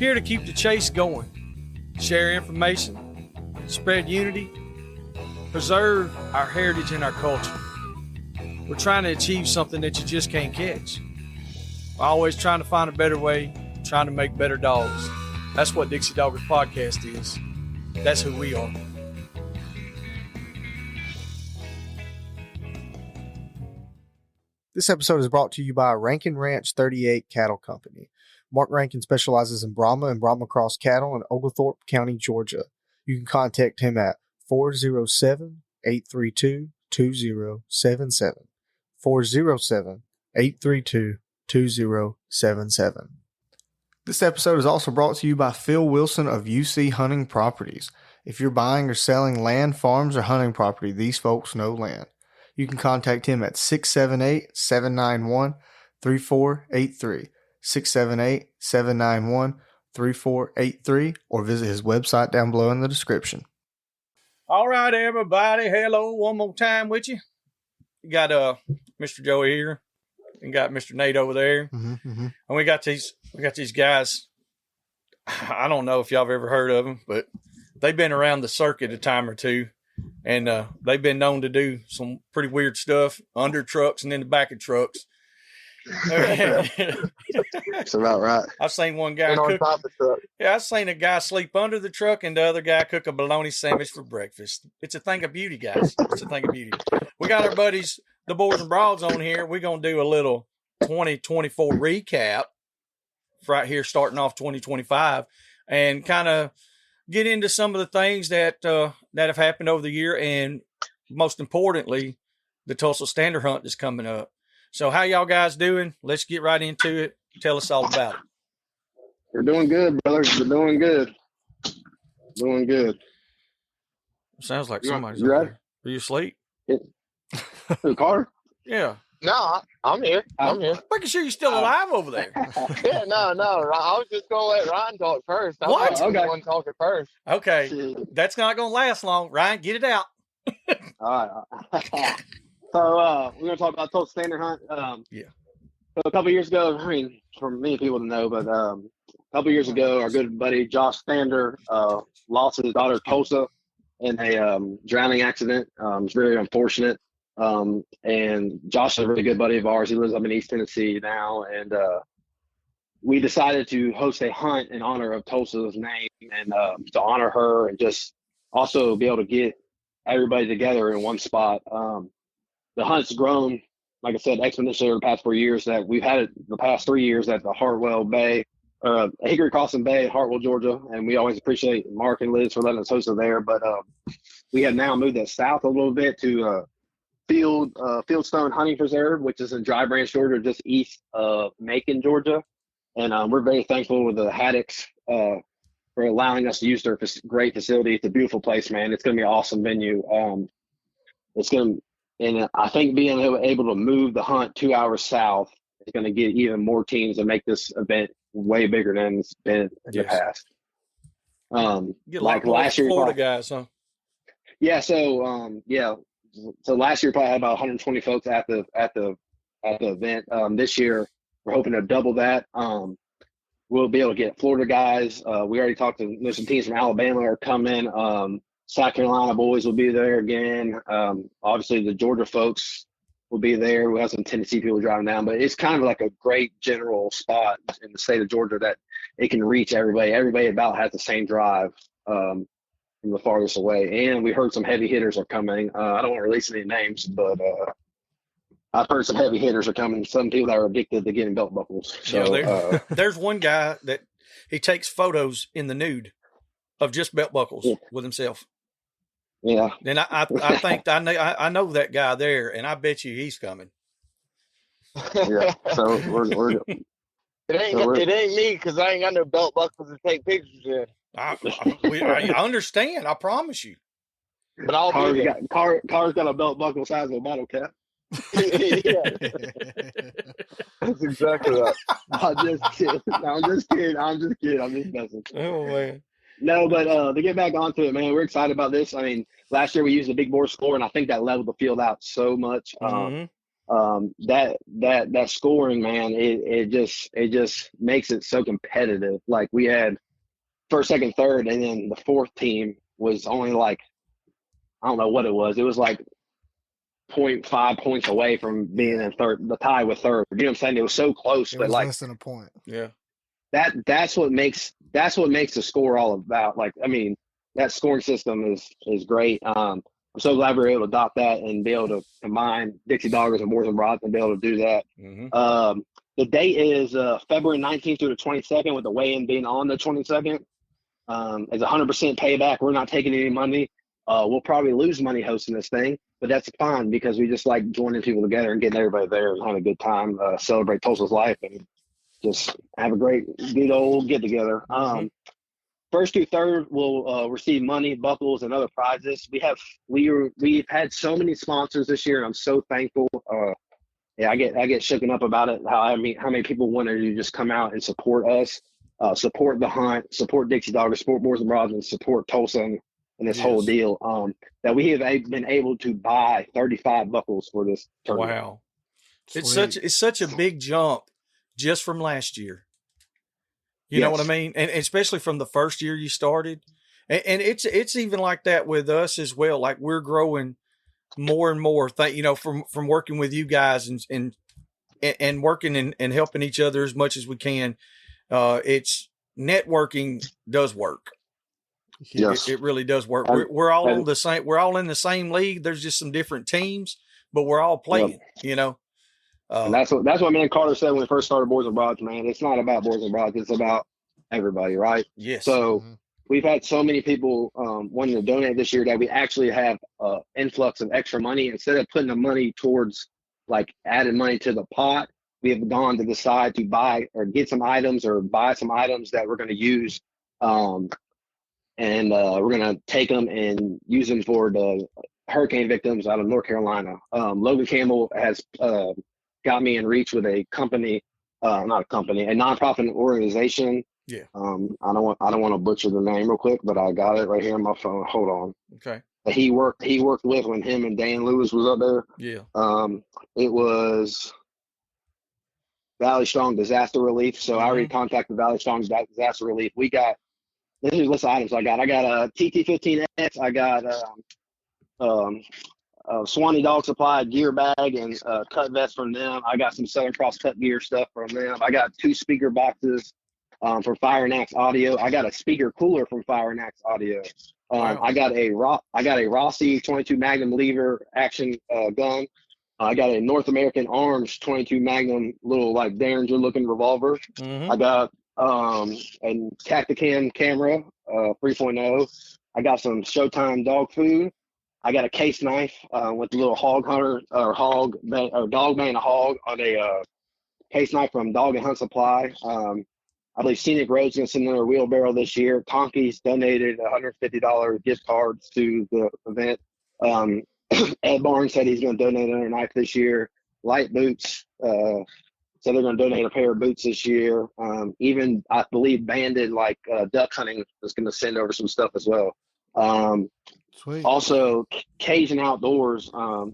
Here to keep the chase going, share information, spread unity, preserve our heritage and our culture. We're trying to achieve something that you just can't catch. We're always trying to find a better way, trying to make better dogs. That's what Dixie Doggers Podcast is. That's who we are. This episode is brought to you by Rankin Ranch 38 Cattle Company. Marc Rankin specializes in Brahma and Brahma Cross cattle in Oglethorpe County, Georgia. You can contact him at 407-832-2077. 407-832-2077. This episode is also brought to you by Phil Wilson of UC Hunting Properties. If you're buying or selling land, farms, or hunting property, these folks know land. You can contact him at 678-791-3483, 678-791-3483, or visit his website down below in the description. All right, everybody. Hello, one more time with you. You got Mr. Joey here, and got Mr. Nate over there, and we got these guys. I don't know if y'all have ever heard of them, but they've been around the circuit a time or two. And they've been known to do some pretty weird stuff under trucks and in the back of trucks. That's about right. I've seen one guy cook. Top of the truck. Yeah, I've seen a guy sleep under the truck and the other guy cook a bologna sandwich for breakfast. It's a thing of beauty, guys. It's a thing of beauty. We got our buddies, the Boars N Broads, on here. We're going to do a little 2024 recap right here, starting off 2025, and kind of get into some of the things that have happened over the year, and most importantly, the Tulsa Stander Hunt is coming up. So how y'all guys doing? Let's get right into it. Tell us all about it. We're doing good, brother. We're doing good. Doing good. Sounds like somebody's you over ready? there. Are you asleep? The car? Yeah. No, I'm here. I'm here. Making sure you're still alive over there. Yeah, no. I was just going to let Ryan talk first. What? I'm the one talking first. Okay. That's not going to last long. Ryan, get it out. All right. So we're going to talk about Tulsa Stander Hunt. Yeah. So a couple years ago, I mean, for many people to know, but a couple years ago, our good buddy Josh Stander lost his daughter Tulsa in a drowning accident. It's very unfortunate. And Josh is a really good buddy of ours. He lives up in East Tennessee now, and we decided to host a hunt in honor of Tulsa's name, and to honor her, and just also be able to get everybody together in one spot. The hunt's grown, like I said, exponentially over the past 4 years. That we've had it the past 3 years at the Hartwell Bay, Hickory Crossing Bay, Hartwell, Georgia, and we always appreciate Marc and Liz for letting us host it there. But we have now moved it south a little bit to Fieldstone Hunting Preserve, which is in Dry Branch, Georgia, just east of Macon, Georgia. And we're very thankful with the Haddocks for allowing us to use their great facility. It's a beautiful place, man. It's going to be an awesome venue. And I think being able to move the hunt 2 hours south is going to get even more teams and make this event way bigger than it's been in the past. Get like last year, Florida guys, huh? Yeah. So So last year probably had about 120 folks at the event. This year we're hoping to double that. We'll be able to get Florida guys. We already talked to there's some teams from Alabama are coming. South Carolina boys will be there again. Obviously the Georgia folks will be there. We have some Tennessee people driving down, but it's kind of like a great general spot in the state of Georgia that it can reach everybody. Everybody about has the same drive. From the farthest away, and we heard some heavy hitters are coming. I don't want to release any names, but I've heard some heavy hitters are coming. Some people that are addicted to getting belt buckles. So there's one guy that he takes photos in the nude of just belt buckles with himself. Yeah, and I think I know that guy there, and I bet you he's coming. Yeah, so we're it ain't me because I ain't got no belt buckles to take pictures in. I understand. I promise you. But I'll be there. Car's got a belt buckle size of a bottle cap. Yeah. That's exactly right. I'm just kidding. I'm just messing. Oh man. No, but to get back onto it, man, we're excited about this. I mean, last year we used a big bore score, and I think that leveled the field out so much. that scoring, man, it just makes it so competitive. Like we had first, second, third, and then the fourth team was only like, I don't know what it was. It was like 0.5 points away from being in third, the tie with third. You know what I'm saying? It was so close, It but was like less than a point. Yeah. that's what makes the score all about. Like, I mean, that scoring system is great. I'm so glad we were able to adopt that and be able to combine Dixie Doggers and Boars and Broads and be able to do that. Mm-hmm. The date is February 19th through the 22nd, with the weigh-in being on the 22nd. It's 100% payback. We're not taking any money. We'll probably lose money hosting this thing, but that's fine because we just like joining people together and getting everybody there and having a good time, celebrate Tulsa's life, and just have a good old get together. Mm-hmm. First through third will receive money, buckles, and other prizes. We've had so many sponsors this year, and I'm so thankful. Yeah, I get shooken up about it. How many people wanted to just come out and support us, support the hunt, support Dixie Doggers, support Boars and Broads, and support Tulsa and this whole deal. That we have been able to buy 35 buckles for this tournament. Wow. It's such a big jump just from last year. You know what I mean? And especially from the first year you started. And it's even like that with us as well. Like we're growing more and more, from working with you guys and working and helping each other as much as we can. It's networking does work. Yes. It really does work. We're all on the same. We're all in the same league. There's just some different teams, but we're all playing. And that's what me and Carter said when we first started Boars and Broads. Man, it's not about Boars and Broads. It's about everybody, right? Yes. So we've had so many people wanting to donate this year that we actually have influx of extra money. Instead of putting the money towards like added money to the pot, we have gone to decide to buy or get some items or buy some items that we're going to use. And we're going to take them and use them for the hurricane victims out of North Carolina. Logan Campbell has got me in reach with a company, not a company, a nonprofit organization. Yeah. I don't want to butcher the name real quick, but I got it right here on my phone. Hold on. Okay. He worked with when him and Dan Lewis was up there. Yeah. It was Valley Strong Disaster Relief. So I already contacted Valley Strong Disaster Relief. This is a list of items I got. I got a TT15X. I got Swanee Dog Supply gear bag and cut vest from them. I got some Southern Cross cut gear stuff from them. I got 2 speaker boxes from Fire and Axe Audio. I got a speaker cooler from Fire and Axe Audio. Wow. I got a Rossi 22 Magnum lever action gun. I got a North American Arms 22 Magnum little like Derringer looking revolver. I got a Tacticam camera 3.0. I got some Showtime dog food. I got a case knife with a little hog hunter or dog man a hog on a case knife from Dog and Hunt Supply. I believe Scenic Road's going to send another wheelbarrow this year. Tonki's donated $150 gift cards to the event. Ed Barnes said he's going to donate another knife this year. Light Boots, so they're going to donate a pair of boots this year. Even I believe Banded duck hunting is going to send over some stuff as well. Sweet. Also, Cajun Outdoors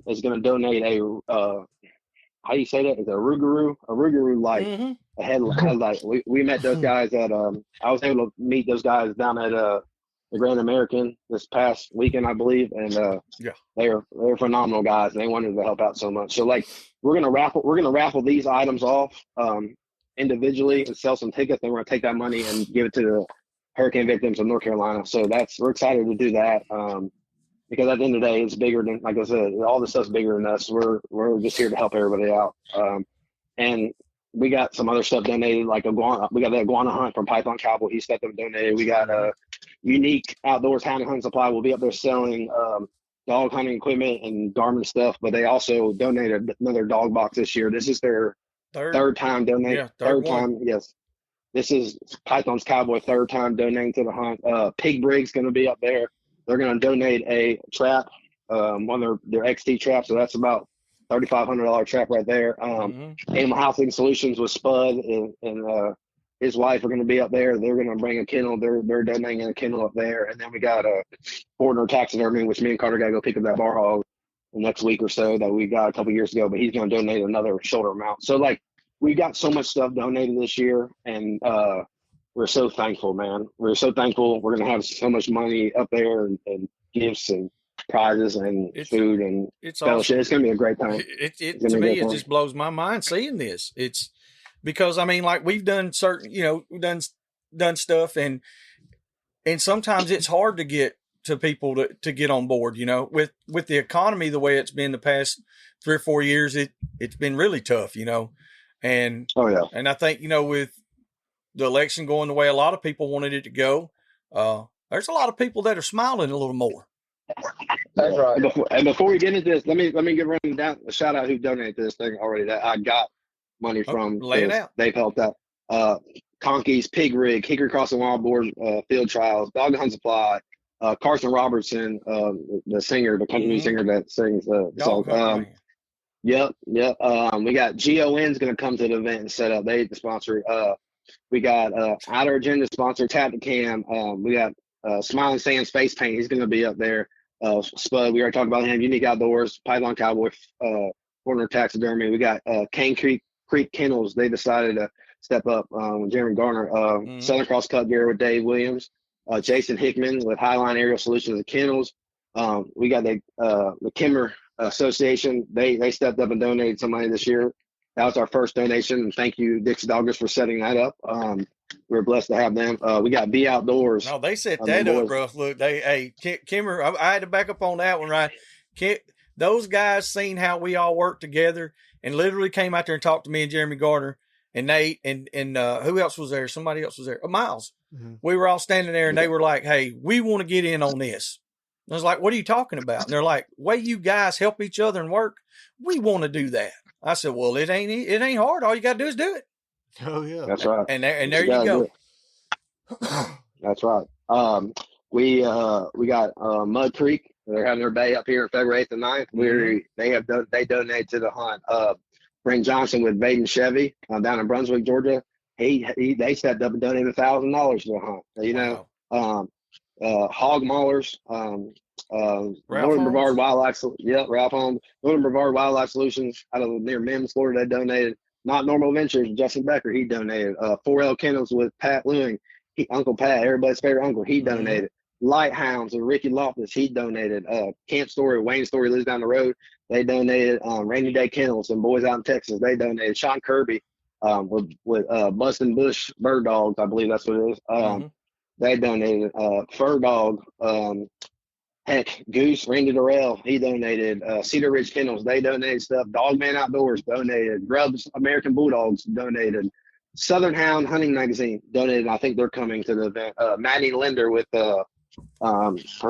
is going to donate a how do you say that? It's a Rougarou light, a headlight. We met those guys at I was able to meet those guys down at the Grand American this past weekend, I believe, and they're phenomenal guys, and they wanted to help out so much. So we're gonna raffle these items off individually and sell some tickets. Then we're gonna take that money and give it to the hurricane victims of North Carolina. So we're excited to do that. Because at the end of the day, it's bigger than, like I said, all this stuff's bigger than us. We're just here to help everybody out. And we got some other stuff donated, like we got the iguana hunt from Python Cowboy. He's got them donated. We got a Unique Outdoors Hound and Hunt Supply. We'll be up there selling dog hunting equipment and Garmin stuff, but they also donated another dog box this year. This is their third time donating. Yeah, third time, yes. This is Python's Cowboy third time donating to the hunt. Pig Brig's going to be up there. They're going to donate a trap, one of their XT traps. So that's about $3,500 trap right there. Animal Housing Solutions with Spud and his wife are going to be up there. They're going to bring a kennel. They're donating a kennel up there. And then we got Fortner Taxidermy, which me and Carter got to go pick up that bar hog. next week or so that we got a couple years ago, but he's going to donate another shoulder mount. So like we got so much stuff donated this year, and we're so thankful, man. We're so thankful. We're going to have so much money up there, and gifts and prizes and food and fellowship. Awesome. It's going to be a great time. To me, it just blows my mind seeing this. It's because, I mean, like we've done certain, we've done stuff, and sometimes it's hard to get to people to get on board, with the economy the way it's been the past 3 or 4 years. It's been really tough, and and I think, with the election going the way a lot of people wanted it to go, there's a lot of people that are smiling a little more. That's right. And before we get into this, let me give running down a shout out who donated this thing already that I got money from. Lay it out. They've helped out. Conkey's Pig Rig, Hickory Crossing Wild Boars Field Trials, Dog and Hunt Supply, Carson Robertson, the singer, the country singer that sings the song. Yep. We got GON's going to come to the event and set up. They the sponsor. We got Outer Agenda sponsor Tap the Cam. We got Smiling Sands Face Paint. He's going to be up there. Spud, we already talked about him. Unique Outdoors, Python Cowboy, Corner Taxidermy. We got Cane Creek Kennels. They decided to step up with Jeremy Garner. Southern Cross Cut Gear with Dave Williams. Jason Hickman with Highline Aerial Solutions at Kennels. We got the Kimmer Association. They stepped up and donated some money this year. That was our first donation, and thank you, Dixie Doggers, for setting that up. We're blessed to have them. We got Be Outdoors. No, they set that up, bro. Look, Kimmer, I had to back up on that one, right? Those guys seen how we all work together and literally came out there and talked to me and Jeremy Gardner and Nate and who else was there? Somebody else was there. Miles. Mm-hmm. We were all standing there, and they were like, "Hey, we want to get in on this." And I was like, "What are you talking about?" And they're like, "Way you guys help each other and work, we want to do that." I said, "Well, it ain't hard. All you got to do is do it." Oh yeah, that's right. And there you go. That's right. We got Mud Creek. They're having their bay up here on February 8th and 9th. They donated to the hunt. Brent Johnson with Baden Chevy down in Brunswick, Georgia. They stepped up and donated $1,000 to the hunt. Hog maulers. Northern Brevard Wildlife. Ralph Holmes. Northern Brevard Wildlife Solutions out of near Mims, Florida. They donated. Not Normal Ventures. Justin Becker. He donated. 4L Kennels with Pat Lewing. Uncle Pat, everybody's favorite uncle. He donated. Lighthounds with Ricky Loftus. He donated. Camp Story. Wayne Story lives down the road. They donated. Rainy Day Kennels and Boys Out in Texas. They donated. Sean Kirby with Bustin' Bush Bird Dogs. I believe that's what it is. They donated. Fur Dog. Goose, Randy Durrell, he donated. Cedar Ridge Kennels, they donated stuff. Dogman Outdoors donated. Grubs American Bulldogs donated. Southern Hound Hunting Magazine donated. I think they're coming to the event. Maddie Linder with her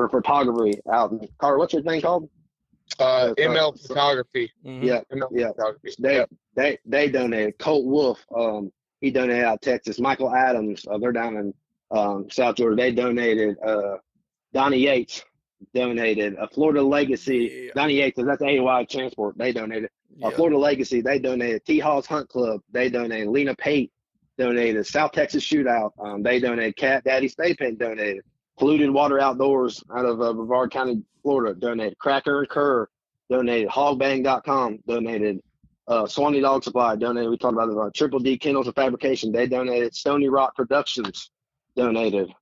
photography out in Carter. What's your thing called? ML Photography. Yeah, ML Photography. They donated. Colt Wolf, he donated out of Texas. Michael Adams, they're down in South Georgia. They donated. Donnie Yates donated. Florida Legacy. Donnie Yates, that's AY Transport. They donated. Florida Legacy, they donated. T-Haw's Hunt Club, they donated. Lena Pate donated. South Texas Shootout, they donated. Cat Daddy Stay Paint donated. Polluted Water Outdoors out of Brevard County, Florida, donated. Cracker and Kerr donated. Hogbang.com donated. Swanee Dog Supply donated. We talked about it. Triple D Kennels and Fabrication, they donated. Stony Rock Productions donated.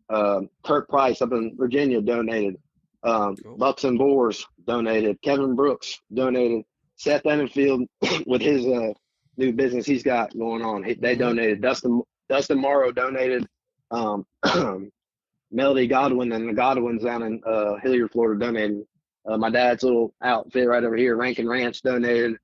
Kirk Price up in Virginia donated. Bucks and Boars donated. Kevin Brooks donated. Seth Edenfield with his new business he's got going on. They donated. Dustin Morrow donated. Melody Godwin and the Godwins down in Hilliard, Florida donated. My dad's little outfit right over here, Rankin Ranch, donated.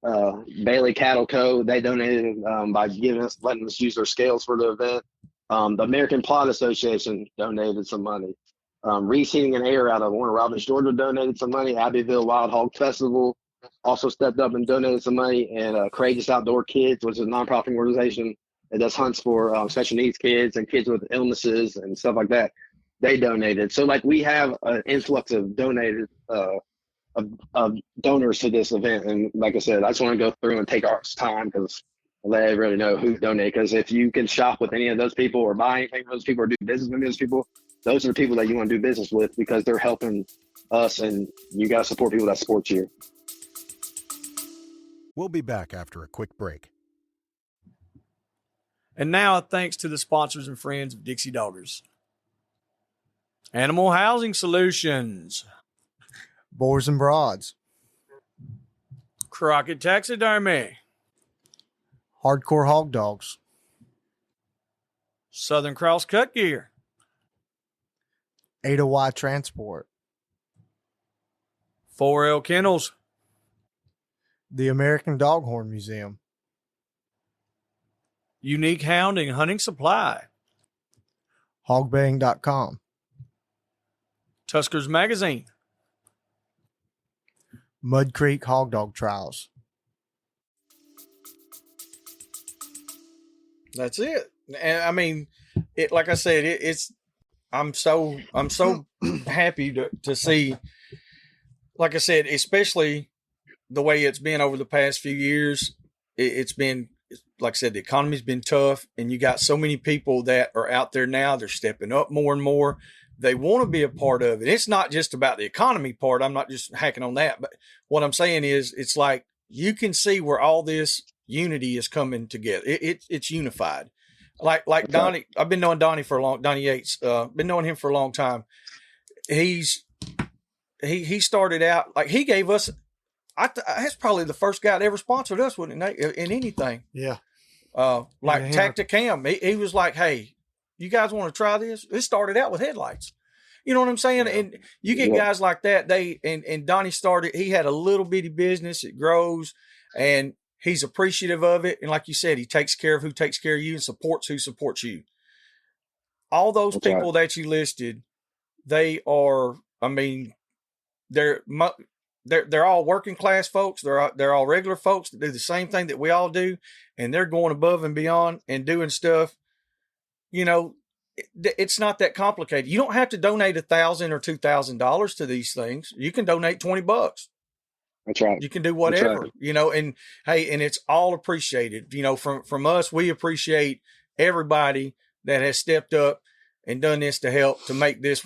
Bailey Cattle Co. They donated by letting us use their scales for the event. The American Plot Association donated some money. Reese Heating and Air out of Warner Robins, Georgia donated some money. Abbeville Wild Hog Festival also stepped up and donated some money. And Courageous Outdoor Kids, which is a nonprofit organization that does hunts for special needs kids and kids with illnesses and stuff like that, they donated. So like we have an influx of donated of donors to this event. And like I said, I just want to go through and take our time because I let everybody know who donated. Because if you can shop with any of those people or buy anything from those people or do business with those people, those are the people that you want to do business with because they're helping us, and you got to support people that support you. We'll be back after a quick break. And now, thanks to the sponsors and friends of Dixie Doggers. Animal Housing Solutions. Boars N Broads. Crockett Taxidermy. Hardcore Hog Dogs. Southern Cross Cut Gear. Ada Y Transport. 4L Kennels. The American Doghorn Museum. Unique Hounding Hunting Supply. Hogbaying.com. Tuskers Magazine. Mud Creek Hog Dog Trials. That's it. And I mean, it, like I said, it's, I'm so happy to see, like I said, especially the way it's been over the past few years. It's been, like I said, the economy's been tough, and you got so many people that are out there now. They're stepping up more and more. They want to be a part of it. It's not just about the economy part. I'm not just hacking on that, but what I'm saying is, it's like you can see where all this unity is coming together. It's unified. Like Donnie, I've been knowing Donnie for a long. Donnie Yates, been knowing him for a long time. He started out like he gave us. That's probably the first guy that ever sponsored us, wouldn't it, Nate, in anything? Yeah. Like Tacticam, he was like, "Hey, you guys want to try this?" It started out with headlights. You know what I'm saying? Yeah. And you get guys like that. And Donnie started. He had a little bitty business. It grows, and he's appreciative of it. And like you said, he takes care of who takes care of you and supports who supports you. All those people that you listed, they are. I mean, they're all working class folks. They're all regular folks that do the same thing that we all do, and they're going above and beyond and doing stuff. You know, it's not that complicated. You don't have to donate $1,000 or $2,000 to these things. You can donate $20. That's right. You can do whatever, you know, and hey, and it's all appreciated. You know, from us, we appreciate everybody that has stepped up and done this to help to make this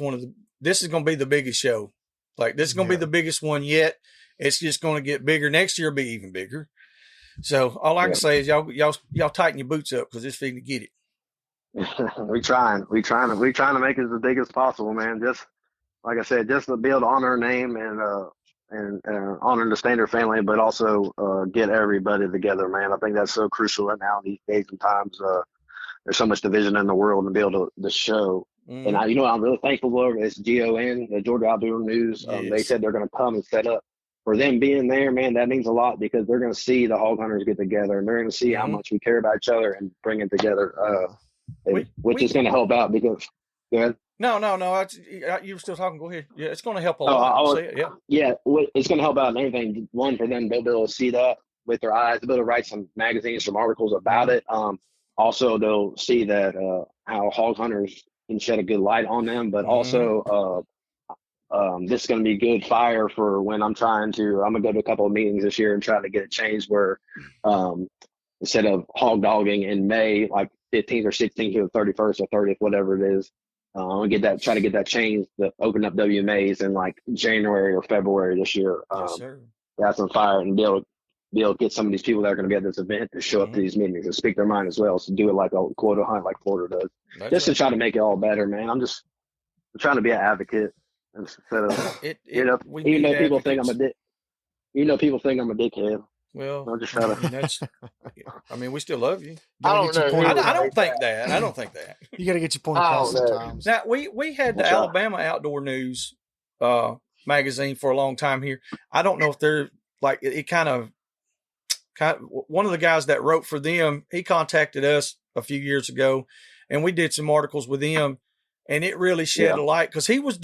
this is going to be the biggest show. Like, this is going to be the biggest one yet. It's just going to get bigger. Next year will be even bigger. So all I can say is y'all tighten your boots up, because it's fitting to get it. we trying to make it as big as possible, man. Just like I said, just to be able to honor our name and honor the Stander family, but also get everybody together, man. I think that's so crucial right now these days and times. There's so much division in the world, and be able to show. And I'm really thankful for this GON, the Georgia Outdoor News. Yes. They said they're going to come and set up. For them being there, man, that means a lot, because they're going to see the hog hunters get together, and they're going to see how much we care about each other and bring it together, which is going to help out. Because, go ahead. No. You were still talking. Go ahead. Yeah, it's going to help a lot. Yeah, it's going to help out in anything. One, for them, they'll be able to see that with their eyes. They'll be able to write some magazines, some articles about it. Also, they'll see that how hog hunters can shed a good light on them, but also this is going to be good fire for when I'm going to go to a couple of meetings this year and try to get it changed where instead of hog dogging in May, like 15th or 16th to the 31st or 30th, whatever it is, I'll try to get that changed to open up WMAs in like January or February this year. Yes, sir. That's on fire, and be able to get some of these people that are going to be at this event to show up to these meetings and speak their mind as well. So do it like a quota hunt like Florida does. That's to try to make it all better, man. I'm trying to be an advocate instead of even though people think I'm a dick. People think I'm a dickhead. Well, I'm just trying to. I mean, we still love you. I don't know. I don't think that. You got to get your point across sometimes. Now, we had the Alabama Outdoor News magazine for a long time here. I don't know if they're like it. Kind of one of the guys that wrote for them, he contacted us a few years ago, and we did some articles with him, and it really shed a light, because he was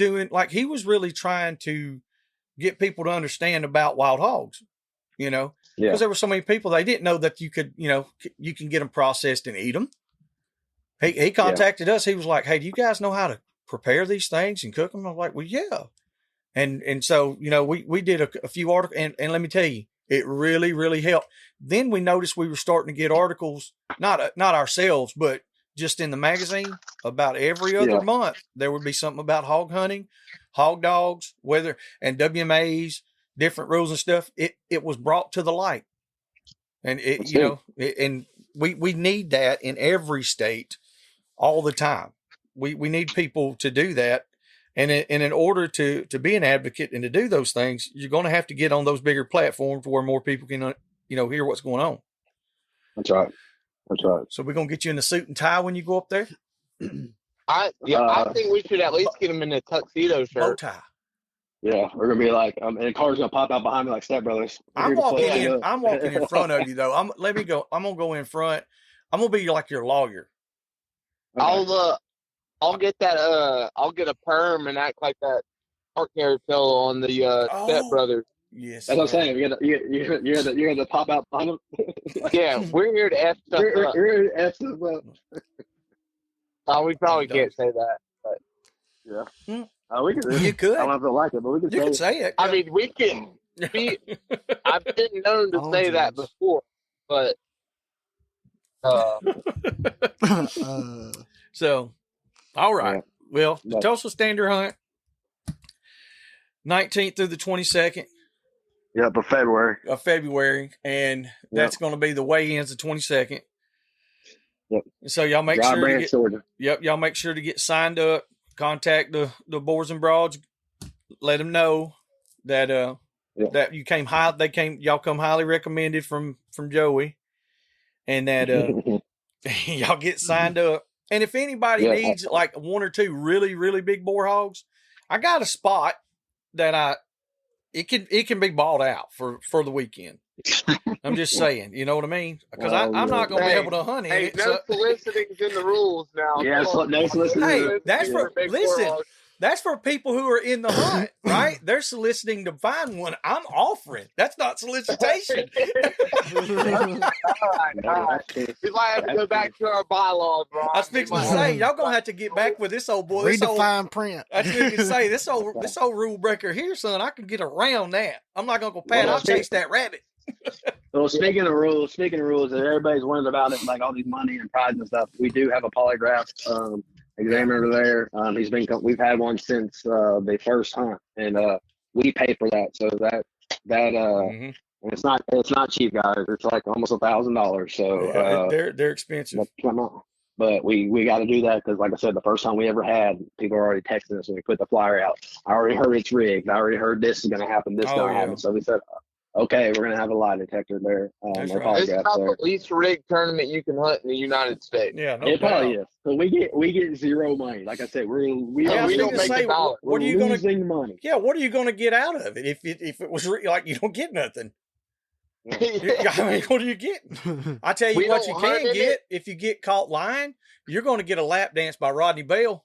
really trying to get people to understand about wild hogs, because there were so many people, they didn't know that you could, you can get them processed and eat them. He contacted us. He was like, "Hey, do you guys know how to prepare these things and cook them?" I was like, "Well, yeah." And so, we did a few articles, and let me tell you, it really, really helped. Then we noticed we were starting to get articles, not ourselves, but just in the magazine, about every other month, there would be something about hog hunting hog dogs, and WMAs, different rules and stuff. It was brought to the light, and and we need that in every state all the time. We need people to do that. And in order to be an advocate and to do those things, you're going to have to get on those bigger platforms where more people can, hear what's going on. That's right. So we're going to get you in a suit and tie when you go up there? I think we should at least get him in a tuxedo shirt. Bow tie. Yeah, we're going to be like, and the car's going to pop out behind me like Step Brothers. I'm walking in front of you, though. Let me go. I'm going to go in front. I'm going to be like your lawyer. Okay. I'll get that. I'll get a perm and act like that Marc Carousel on the Step Brothers. Yes, that's what I'm saying. You're the pop out behind them. Yeah, we're here to F stuff up. We're here to F stuff up. We probably can't say that, but yeah, we could. You could. I don't know if they'll like it, but we could. You could say it. I mean, we can. I've been known to say that before, but. So. All right. Yeah. Well, the Tulsa Stander Hunt, 19th through the 22nd. Yep, of February. And that's going to be the weigh-ins the 22nd. Yep. So y'all make y'all make sure to get signed up. Contact the Boars N Broads. Let them know that that you came high. Y'all come highly recommended from Joey, and that y'all get signed up. And if anybody needs like one or two really, really big boar hogs, I got a spot that it can be bought out for the weekend. I'm just saying, you know what I mean? Because I'm not going to be able to hunt in it. No soliciting's in the rules now. Yeah, no soliciting. Hey, that's for people who are in the hunt, right? They're soliciting to find one. I'm offering. That's not solicitation. All right. We might have to go back to our bylaws, bro. I was fixing to say, y'all gonna have to get back with this old boy. Read the fine print. I was fixing to say, this old rule breaker here, son. I can get around that. I'm not gonna go pat. I'll chase that rabbit. Well, speaking of rules, everybody's wondering about it, like all these money and prizes and stuff. We do have a polygraph examiner there. We've had one since the first hunt, and we pay for that. So and it's not cheap, guys. It's like almost $1,000. So they're expensive. But we got to do that because, like I said, the first time we ever had, people are already texting us when we put the flyer out. I already heard it's rigged. I already heard this is going to happen. This is going to happen. So we said, okay, we're going to have a lie detector there. That's right. It's not the least rigged tournament you can hunt in the United States. Yeah, it probably is. So we get zero money. Like I said, we don't make a dollar. What are you losing money? Yeah, what are you going to get out of it if it was like you don't get nothing? I mean, what are you getting? I tell you what you can get. If you get caught lying, you're going to get a lap dance by Rodney Bell.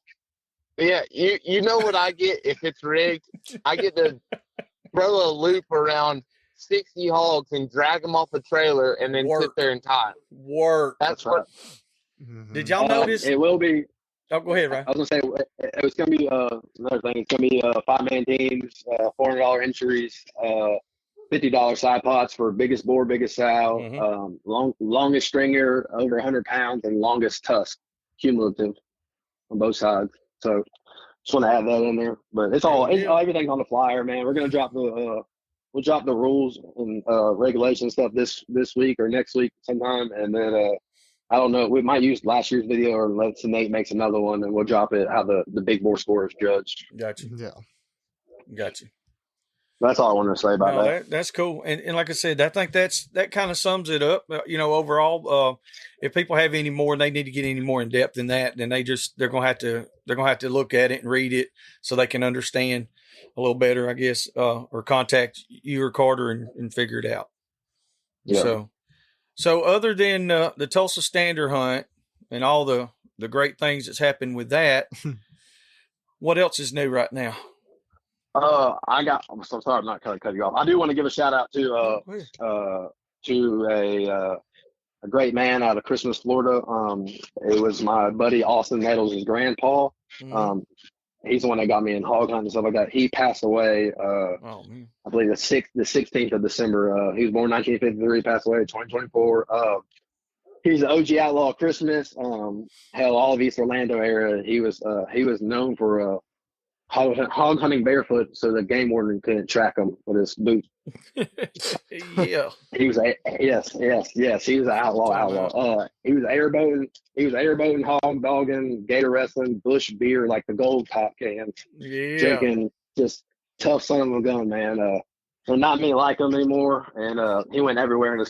Yeah, you know what I get if it's rigged? I get to throw a loop around 60 hogs and drag them off a trailer and then sit there and tie. That's what. Did y'all notice? It will be. Oh, go ahead, Ryan. I was gonna say it was gonna be another thing. It's gonna be 5-man teams, $400 entries, $50 side pots for biggest boar, biggest sow, longest stringer over 100 pounds, and longest tusk cumulative on both sides. So just want to add that in there. But everything's on the flyer, man. We're gonna drop we'll drop the rules and regulation stuff this week or next week sometime, and then I don't know. We might use last year's video, or let's Nate makes another one, and we'll drop it how the big boar score is judged. Gotcha. Yeah. Gotcha. That's all I wanted to say about that. That's cool. And like I said, I think that kind of sums it up. Overall, if people have any more and they need to get any more in depth than that, then they're gonna have to look at it and read it so they can understand a little better, I guess, or contact you or Carter and figure it out. Yeah. So other than the Tulsa Stander Hunt and all the great things that's happened with that, what else is new right now? I'm so sorry, I'm not going to cut you off. I do want to give a shout out to a great man out of Christmas, Florida. It was my buddy Austin Nettles' grandpa. He's the one that got me in hog hunting and stuff like that. He passed away. I believe the 16th of December. He was born 1953. Passed away 2024. He's an OG outlaw of Christmas. All of East Orlando area. He was known for hog hunting barefoot so the game warden couldn't track him with his boots. Yeah. He was yes. He was an outlaw. He was airboating, hog dogging, gator wrestling, bush beer, like the gold top cans, drinking, just tough son of a gun, man. So not many like him anymore, and he went everywhere in his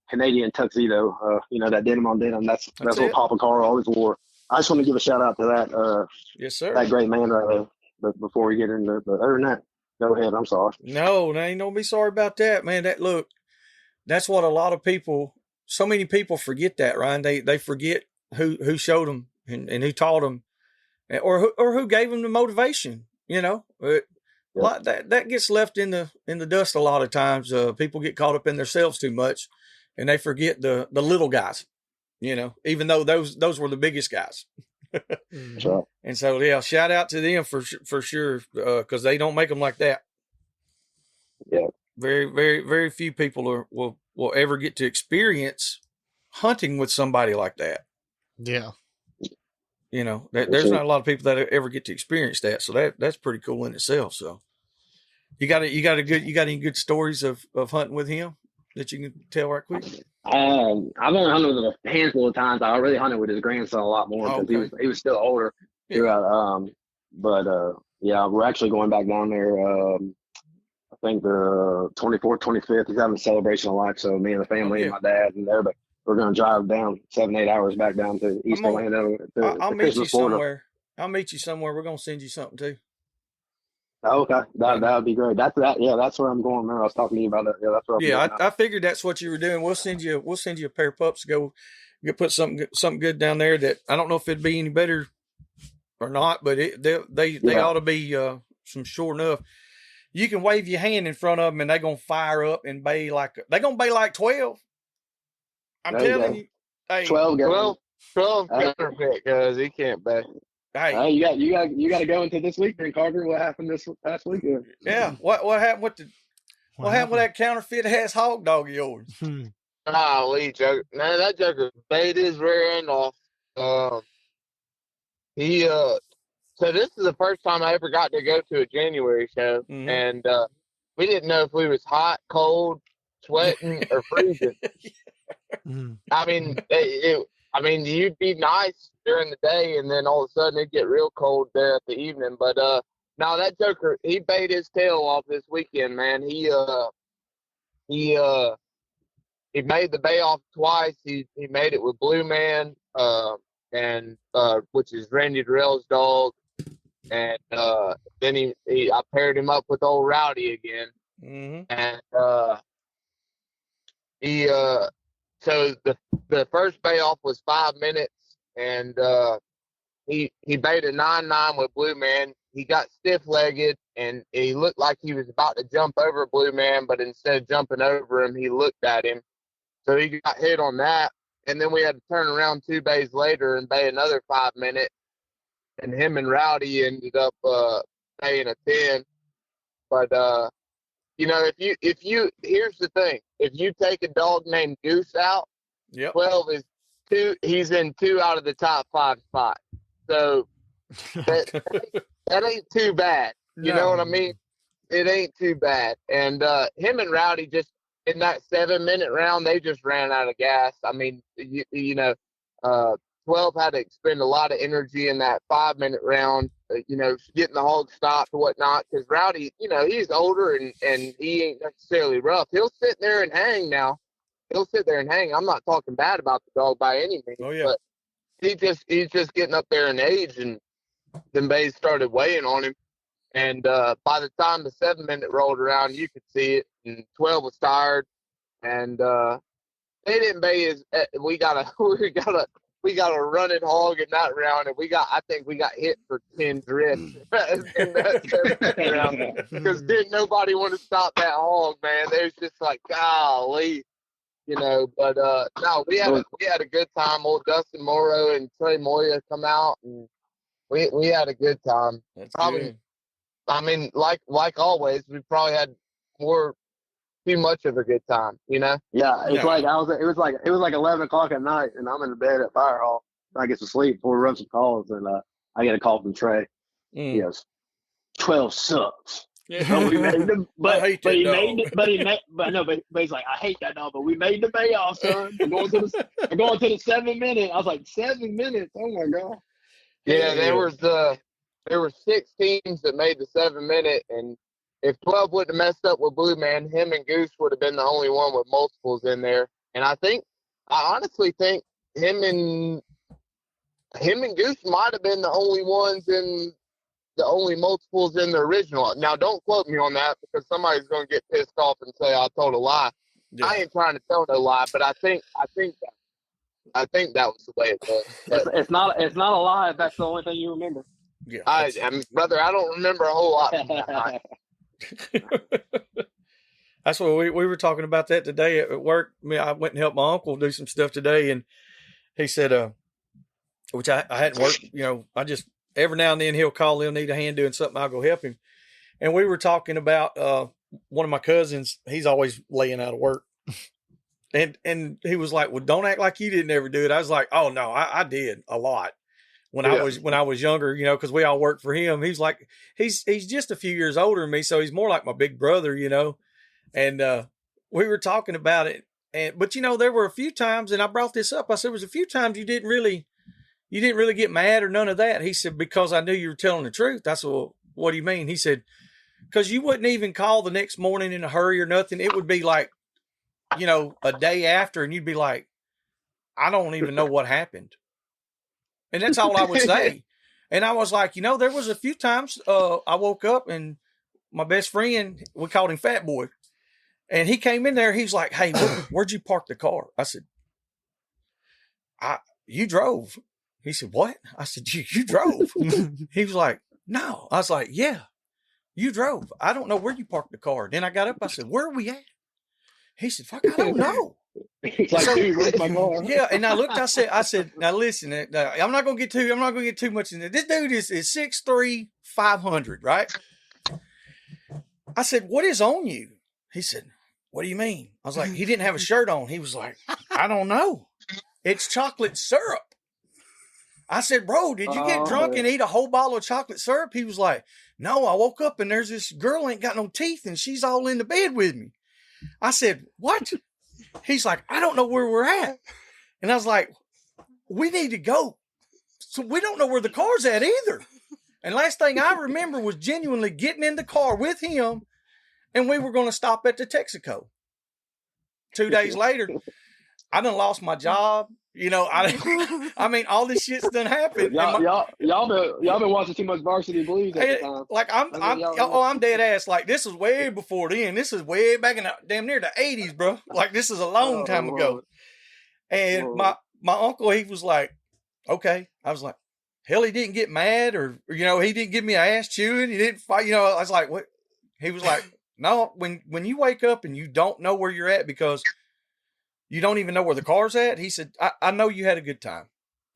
Canadian tuxedo. That denim on denim. That's what Papa Carl always wore. I just want to give a shout out to that. Yes, sir. That great man right there. But before we get into it, but other than that, go ahead. I'm sorry. No, ain't no be sorry about that, man. That's what a lot of people, so many people forget that, Ryan. They forget who showed them and who taught them, or who gave them the motivation. That gets left in the dust a lot of times. People get caught up in themselves too much, and they forget the little guys. Even though those were the biggest guys. Sure. And so, yeah, shout out to them for sure, because they don't make them like that. Yeah. Very, very, very few people will ever get to experience hunting with somebody like that. Yeah. There's not a lot of people that ever get to experience that. So that's pretty cool in itself. So you got any good stories of hunting with him that you can tell right quick? I've only hunted with him a handful of times. I really hunted with his grandson a lot more because he was still older. Yeah. Yeah, we're actually going back down there. I think the 24th, 25th. He's having a celebration of life. So me and the family and my dad and there, but we're going to drive down 7-8 hours back down to East Orlando. I'll meet you somewhere. I'll meet you somewhere. We're going to send you something too. Oh, okay, that would be great. That's where I'm going. Remember, I was talking to you about that. Yeah, that's where. I figured that's what you were doing. We'll send you a pair of pups to go put something good down there. That I don't know if it'd be any better or not, but they ought to be some sure enough. You can wave your hand in front of them, and they're gonna fire up and bay like 12. I'm telling you, hey, 12 counterfeit because he can't bay. Hey, you got to go into this weekend, Carter. What happened this past weekend? Yeah, what happened with that counterfeit ass hog dog of yours? Golly, Joker. Man, that Joker bait his rear end off. So this is the first time I ever got to go to a January show, and we didn't know if we was hot, cold, sweating, or freezing. I mean, you'd be nice during the day, and then all of a sudden it'd get real cold there at the evening. But no, that Joker, he bait his tail off this weekend, man. He made the bay off twice. He made it with Blue Man, and which is Randy Durrell's dog, and then I paired him up with old Rowdy again, and so the first bay off was 5 minutes, and he baited 9-9 with Blue Man. He got stiff-legged, and he looked like he was about to jump over Blue Man, but instead of jumping over him, he looked at him. So he got hit on that, and then we had to turn around 2 bays later and bay another 5 minutes, and him and Rowdy ended up baying a 10. But if you here's the thing: if you take a dog named Goose out, 12 is 2. He's in 2 out of the top 5 spots. So that ain't too bad. You know what I mean? It ain't too bad. And him and Rowdy just in that 7-minute round, they just ran out of gas. I mean, 12 had to expend a lot of energy in that 5-minute round, getting the hog stopped and whatnot. Because Rowdy, he's older and he ain't necessarily rough. He'll sit there and hang now. He'll sit there and hang. I'm not talking bad about the dog by any means. Oh, yeah. But he's just getting up there in age, and then bays started weighing on him. And by the time the 7-minute rolled around, you could see it. And 12 was tired, and they didn't bay his. We got a running hog in that round, and I think we got hit for 10 drifts in that 7-minute round because didn't nobody want to stop that hog, man. They was just like, golly, But no, we had a good time. Old Dustin Morrow and Trey Moya come out, and we had a good time. That's probably good. I mean, like always, we probably had too much of a good time, Yeah, it was like 11 o'clock at night, and I'm in the bed at Fire Hall. I get to sleep before we run some calls, and I get a call from Trey. Yes, 12 sucks. Yeah. But we made the, but I hate he that made dog. it, but he's like, I hate that dog, but we made the payoff, son. I'm going to the 7 minute. I was like, 7 minutes. Oh my god. Yeah, there were 6 teams that made the 7 minute, and if 12 wouldn't have messed up with Blue Man, him and Goose would have been the only one with multiples in there. And I honestly think him and Goose might have been the only ones in the only multiples in the original. Now, don't quote me on that because somebody's going to get pissed off and say I told a lie. Yeah. I ain't trying to tell no lie, but I think that was the way it was. It's not a lie if that's the only thing you remember. Yeah, brother, I don't remember a whole lot from that night. That's what we were talking about that today at work. I went and helped my uncle do some stuff today, and he said, which I hadn't worked, I just, every now and then he'll call, he'll need a hand doing something, I'll go help him. And we were talking about one of my cousins, he's always laying out of work. And he was like, well, don't act like you didn't ever do it. I was like, oh no, I did a lot when I was younger, because we all worked for him. He's like, he's just a few years older than me, so he's more like my big brother, And we were talking about it, but there were a few times, and I brought this up. I said, there was a few times you didn't really get mad or none of that. He said, because I knew you were telling the truth. I said, well, what do you mean? He said, because you wouldn't even call the next morning in a hurry or nothing. It would be like, a day after, and you'd be like, I don't even know what happened. And that's all I would say. And I was like, there was a few times I woke up and my best friend, we called him Fat Boy. And he came in there. He's like, hey, where'd you park the car? I said, you drove. He said, what? I said, you drove. He was like, no. I was like, yeah, you drove. I don't know where you parked the car. Then I got up. I said, where are we at? He said, fuck, I don't know. He's like, dude, where's my car? Yeah. And I looked, I said, now listen, I'm not going to get too much into this. This dude is 6'3", 500, right? I said, what is on you? He said, what do you mean? I was like, he didn't have a shirt on. He was like, I don't know. It's chocolate syrup. I said, bro, did you get drunk and eat a whole bottle of chocolate syrup? He was like, no, I woke up and there's this girl ain't got no teeth and she's all in the bed with me. I said, what? He's like, I don't know where we're at. And I was like, we need to go. So we don't know where the car's at either. And last thing I remember was genuinely getting in the car with him and we were going to stop at the Texaco. 2 days later, I done lost my job. I mean, all this shit's done happened. Y'all been watching too much Varsity Blues at the time. Like I'm dead ass. Like this was way before then. This is way back in damn near the 80s, bro. Like this is a long time ago. And my uncle, he was like, okay. I was like, hell, he didn't get mad or he didn't give me an ass chewing. He didn't fight. I was like, what? He was like, no, when you wake up and you don't know where you're at because you don't even know where the car's at. He said, I know you had a good time.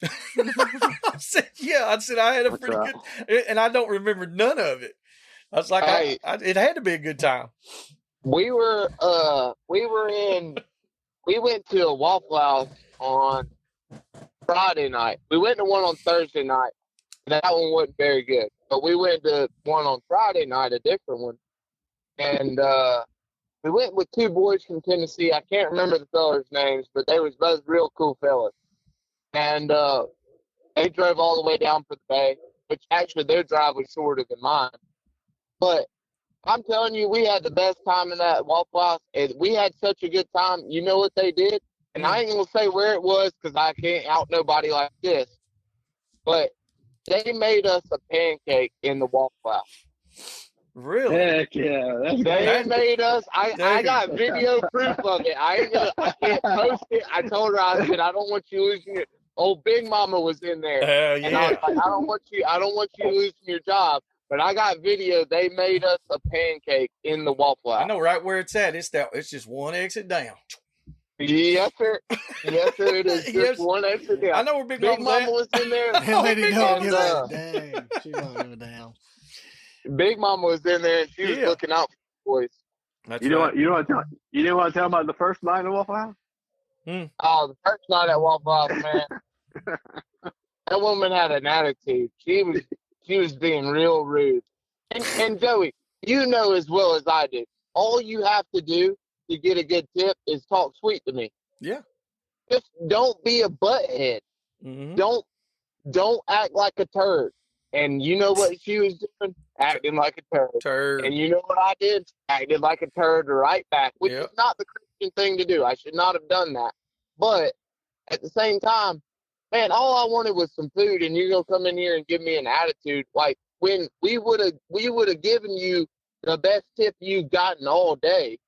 I said, yeah. I said, I had a pretty good, and I don't remember none of it. I was like, it had to be a good time. We went to a Waffle House on Friday night. We went to one on Thursday night. That one wasn't very good. But we went to one on Friday night, a different one. And, we went with 2 boys from Tennessee. I can't remember the fellas' names, but they was both real cool fellas. And they drove all the way down for the bay, which actually their drive was shorter than mine. But I'm telling you, we had the best time in that Waffle House. And we had such a good time. You know what they did? And I ain't going to say where it was because I can't out nobody like this. But they made us a pancake in the Waffle House. Really? Heck yeah. They made us. I got video proof of it. I can't post it. I told her, I said, I don't want you losing your old Big Mama was in there. Yeah. And I was like, I don't want you losing your job. But I got video. They made us a pancake in the Waffle House. I know right where it's at. It's just one exit down. Yes, sir. Yes, sir. It is just one exit down. I know where Big Mama was in there. Dang, she don't give a damn. Big Mama was in there and she was looking out for boys. That's you know what I tell about the first night in Waffle House? Oh, the first night at Waffle House, man. That woman had an attitude. She was being real rude. And Joey, you know as well as I do, all you have to do to get a good tip is talk sweet to me. Yeah. Just don't be a butthead. Mm-hmm. Don't act like a turd. And you know what she was doing? Acting like a turd. And you know what I did? Acted like a turd right back, which is not the Christian thing to do. I should not have done that. But at the same time, man, all I wanted was some food, and you're gonna come in here and give me an attitude. Like when we would have given you the best tip you've gotten all day,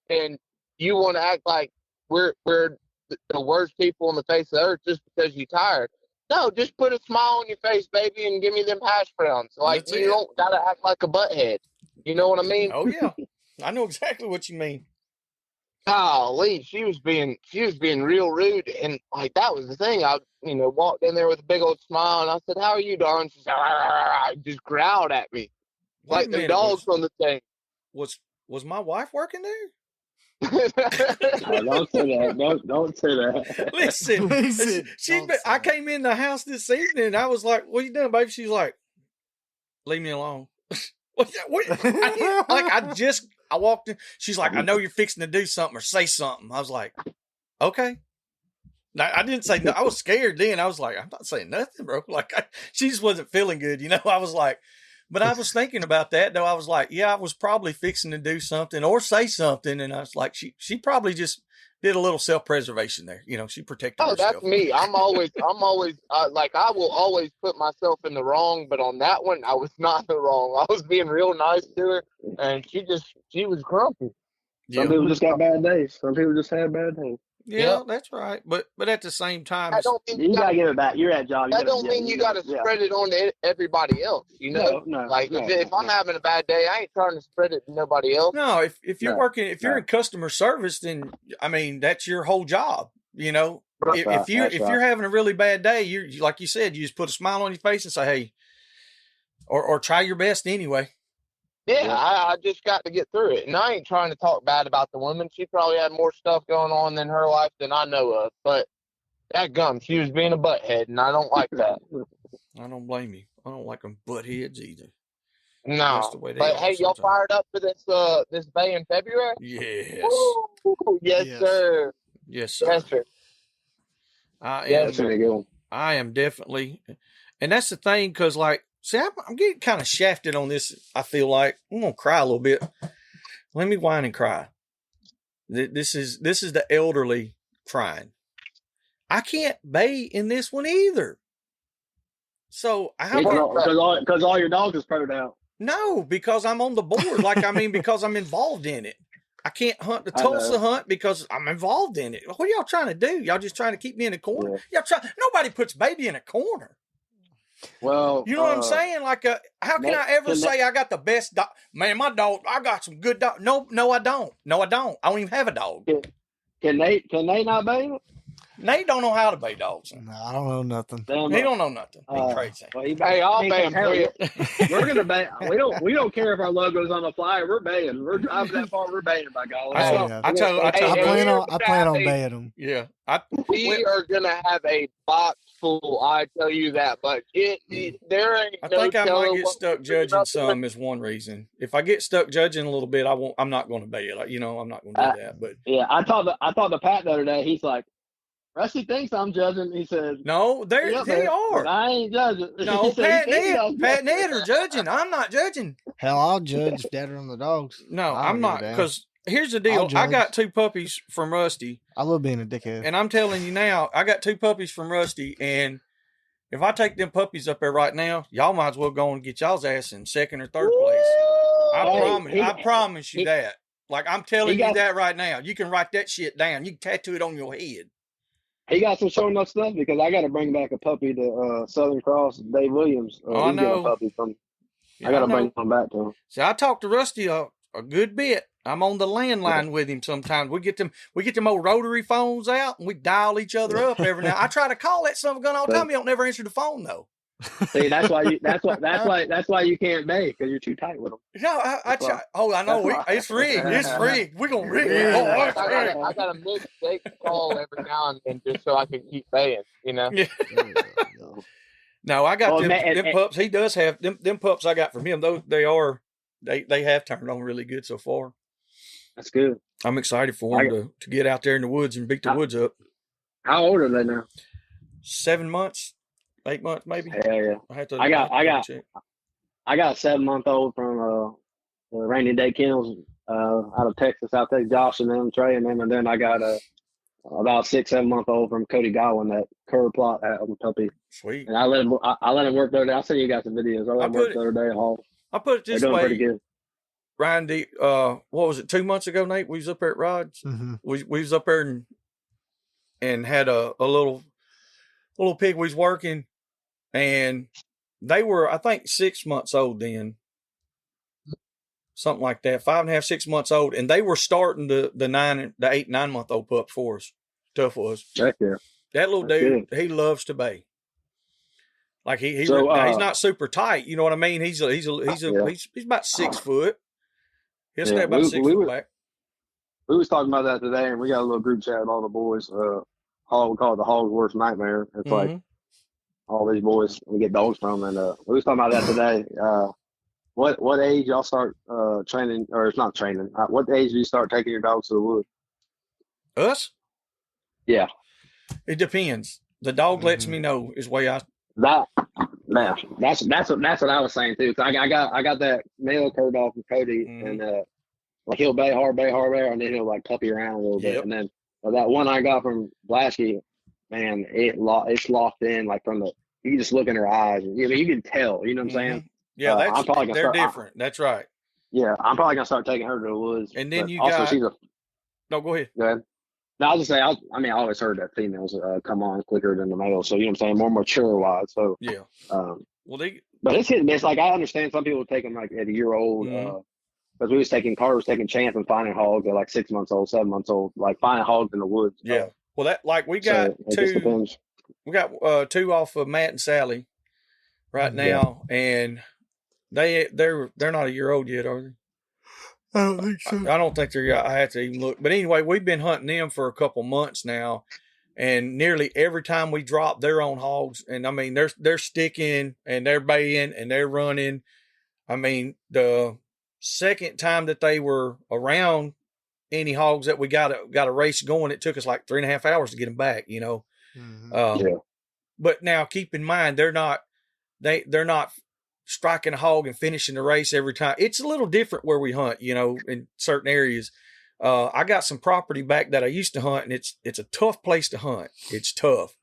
and you want to act like we're the worst people on the face of the earth just because you're tired. No, just put a smile on your face, baby, and give me them hash browns. Like, you don't gotta act like a butthead. You know what I mean? Oh yeah, I know exactly what you mean. Golly, she was being real rude, and like that was the thing. I walked in there with a big old smile, and I said, "How are you, darling?" She said, just growled at me, like the dogs on the thing. Was my wife working there? Don't say that. Don't say that. Listen, I came in the house this evening. And I was like, "What you doing, baby?" She's like, "Leave me alone." I walked in. She's like, "I know you're fixing to do something or say something." I was like, "Okay." Now, I didn't say no. I was scared then. I was like, "I'm not saying nothing, bro." Like she just wasn't feeling good, I was like. But I was thinking about that, though. I was like, yeah, I was probably fixing to do something or say something. And I was like, she probably just did a little self-preservation there. She protected herself. Oh, that's me. I'm always like, I will always put myself in the wrong. But on that one, I was not in the wrong. I was being real nice to her. And she was grumpy. Some people just got bad days. Some people just had bad days. Yeah, that's right. But at the same time, I don't mean you gotta give it back. You're at job. That don't mean you gotta spread it on to everybody else. No. If I'm having a bad day, I ain't trying to spread it to nobody else. No, if you're working, if you're in customer service, then I mean that's your whole job. If you're having a really bad day, you like you said, you just put a smile on your face and say, hey, or try your best anyway. Yeah, I just got to get through it. And I ain't trying to talk bad about the woman. She probably had more stuff going on in her life than I know of. But that gum, she was being a butthead, and I don't like that. I don't blame you. I don't like them buttheads either. No. But hey, y'all fired up for this bay in February? Yes. Woo! Yes, sir. Yes, sir. Yes, sir. I am definitely. And that's the thing, because see, I'm getting kind of shafted on this. I feel like I'm gonna cry a little bit. Let me whine and cry. This is the elderly crying. I can't bay in this one either. So because all your dogs is purred out. No, because I'm on the board. Because I'm involved in it. I can't hunt the Tulsa hunt because I'm involved in it. What are y'all trying to do? Y'all just trying to keep me in a corner? Yeah. Nobody puts baby in a corner. Well, you know what I'm saying? How can I ever say I got the best dog? Man, my dog, I got some good dog. No, I don't. I don't even have a dog. Can they not bay it? Nate don't know how to bay dogs. No, I don't know nothing. He don't know nothing. He's crazy. Hey, I'll bay him for you. We're gonna bay. We don't care if our logo's on the flyer. We're baying. We're driving that far. We're baying, by golly. I plan on baying them. Yeah, we are gonna have a box full. I tell you that. But there ain't. I think I might get stuck judging some is one reason. If I get stuck judging a little bit, I'm not going to bay it. I'm not going to do that. But yeah, I talked to Pat the other day. He's like, Rusty thinks I'm judging. He said, "No, they are. I ain't judging." No, Pat and Ed are judging. I'm not judging. Hell, I'll judge if Dad are on the dogs. No, I'm not. Because here's the deal: I got 2 puppies from Rusty. I love being a dickhead. And I'm telling you now, I got 2 puppies from Rusty, and if I take them puppies up there right now, y'all might as well go and get y'all's ass in 2nd or 3rd place. I promise you that. Like I'm telling you that right now. You can write that shit down. You can tattoo it on your head. He got some showing up stuff because I got to bring back a puppy to Southern Cross. Dave Williams. I know. A puppy from. I got to bring one back to him. See, I talked to Rusty a good bit. I'm on the landline with him sometimes. We get them old rotary phones out and we dial each other up every now. I try to call that son of a gun all the time. He don't never answer the phone though. See, that's why you can't bay because you're too tight with them. No, I try. Oh, I know. It's rigged. It's rigged. We're gonna rig it. I got to make a call every now and then just so I can keep baying. Yeah. No, I got them pups. He does have them pups I got from him. Those they have turned on really good so far. That's good. I'm excited for him to get out there in the woods and beat the woods up. How old are they now? 7 months, 8 months, maybe. Yeah. I got a 7-month-old from the Rainy Day Kennels out of Texas. I'll take Josh and them, Trey and them, and then I got about 6-7-month-old from Cody Godwin, that curb plot puppy. Sweet. And I let him work the other day. I'll send you guys some videos. I let him work the other day at Hall. I'll put it this They're doing way. pretty good. Ryan, what was it, 2 months ago, Nate? We was up there at Rod's. Mm-hmm. We was up there and had a little pig we was working, and they were, I think, 6 months old then. Something like that, 5.5, 6 months old, and they were starting the 8, 9-month-old pup for us. Tough was. Heck yeah. That little dude, he loves to bay. Like he's not super tight, you know what I mean? He's about 6 foot. He'll stay about 6 foot back. We was talking about that today, and we got a little group chat with all the boys. We call it the Hog's Worst Nightmare. It's like all these boys we get dogs from, and we was talking about that today. What age y'all start training, or it's not training? What age do you start taking your dogs to the woods? Us? Yeah. It depends. The dog lets me know is way I. That's what I was saying too. Cause I got that male cur dog from Cody, and like he'll bay hard, and then he'll like puppy around a little bit, and then that one I got from Blasky, man, it's locked in like from you can just look in her eyes, and you can tell. You know what I'm saying? Yeah, they're different. That's right. Yeah, I'm probably gonna start taking her to the woods. And then you also got. She's No, go ahead. Go ahead. No, I'll just say, I always heard that females come on quicker than the males. So, you know what I'm saying? More mature wise. So, yeah. But it's hit and miss. Like, I understand some people take them like at a year old. Because we was taking chance and finding hogs at like 6 months old, 7 months old, like finding hogs in the woods. Yeah. Well, that, like, we got two. We got 2 off of Matt and Sally right now. And they're not a year old yet, are they? I don't think so. I don't think they're. I have to even look. But anyway, we've been hunting them for a couple months now, and nearly every time we drop, they're on hogs. And I mean, they're sticking and they're baying and they're running. I mean, the second time that they were around any hogs that we got a race going, it took us like 3.5 hours to get them back. You know. But now keep in mind, they're not striking a hog and finishing the race every time. It's a little different where we hunt, you know, in certain areas. I got some property back that I used to hunt, and it's a tough place to hunt. It's tough.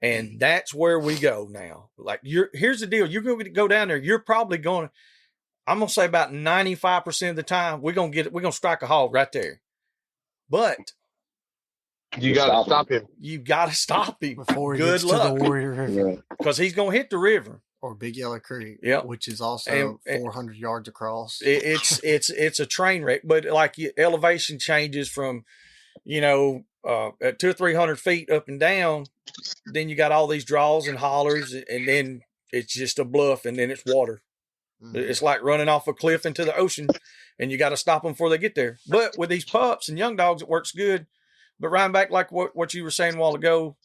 And that's where we go now. Like here's the deal. You're going to go down there. You're probably going to, I'm going to say about 95% of the time, we're going to strike a hog right there. But you got to stop him. You got to stop him before he gets to the Warrior River. Because he's going to hit the river. Or Big Yellow Creek, which is also 400 yards across. It's a train wreck, but like elevation changes from, you know, at 200 or 300 feet up and down. Then you got all these draws and hollers, and then it's just a bluff, and then it's water. It's like running off a cliff into the ocean, and you got to stop them before they get there. But with these pups and young dogs, it works good. But Ryan, back like what you were saying a while ago,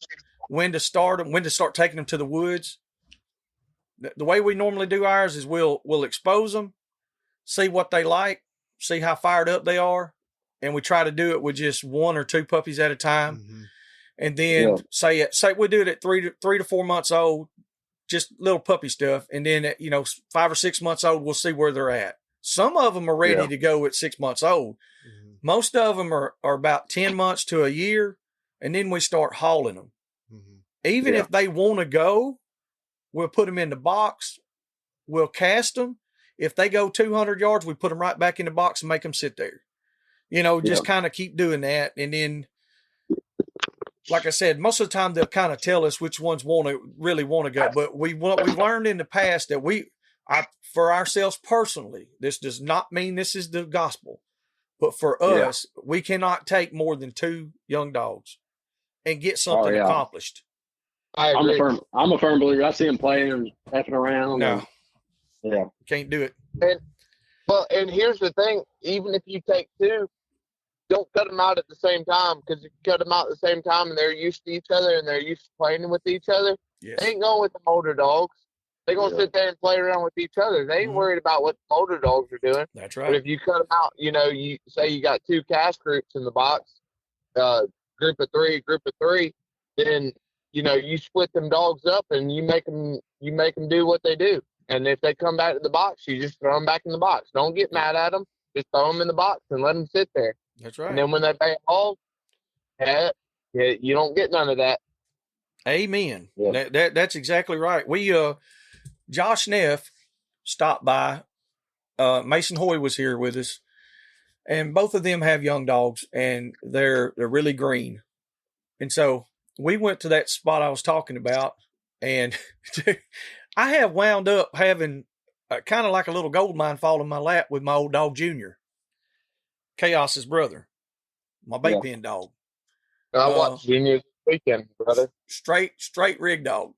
when to start them, when to start taking them to the woods. The way we normally do ours is we'll expose them, see what they like, see how fired up they are, and we try to do it with just 1 or 2 puppies at a time. And then say we do it at 3 to 4 months old, just little puppy stuff, and then at 5 or 6 months old, we'll see where they're at. Some of them are ready to go at 6 months old. Most of them are about 10 months to a year, and then we start hauling them. Even if they want to go, we'll put them in the box. We'll cast them. If they go 200 yards, we put them right back in the box and make them sit there. Just kind of keep doing that. And then, like I said, most of the time they'll kind of tell us which ones really want to go. But we've learned in the past that for ourselves personally, this does not mean this is the gospel. But for us, we cannot take more than 2 young dogs and get something accomplished. I'm a firm believer. I see them playing and effing around. No. Can't do it. And here's the thing. Even if you take 2, don't cut them out at the same time, because if you cut them out at the same time and they're used to each other and they're used to playing with each other, Yes. They ain't going with the older dogs. They're going to sit there and play around with each other. They ain't worried about what the older dogs are doing. That's right. But if you cut them out, you say you got 2 cast groups in the box, group of three, then, you split them dogs up and you make them do what they do. And if they come back to the box, you just throw them back in the box. Don't get mad at them. Just throw them in the box and let them sit there. That's right. And then when they pay a hog, you don't get none of that. Amen. Yeah. That's exactly right. We Josh Neff stopped by. Mason Hoy was here with us, and both of them have young dogs, and they're really green. And so we went to that spot I was talking about, and I have wound up having kind of like a little gold mine fall in my lap with my old dog Junior, Chaos's brother, my bait pen dog. I watched Junior this weekend, brother. Straight rig dog.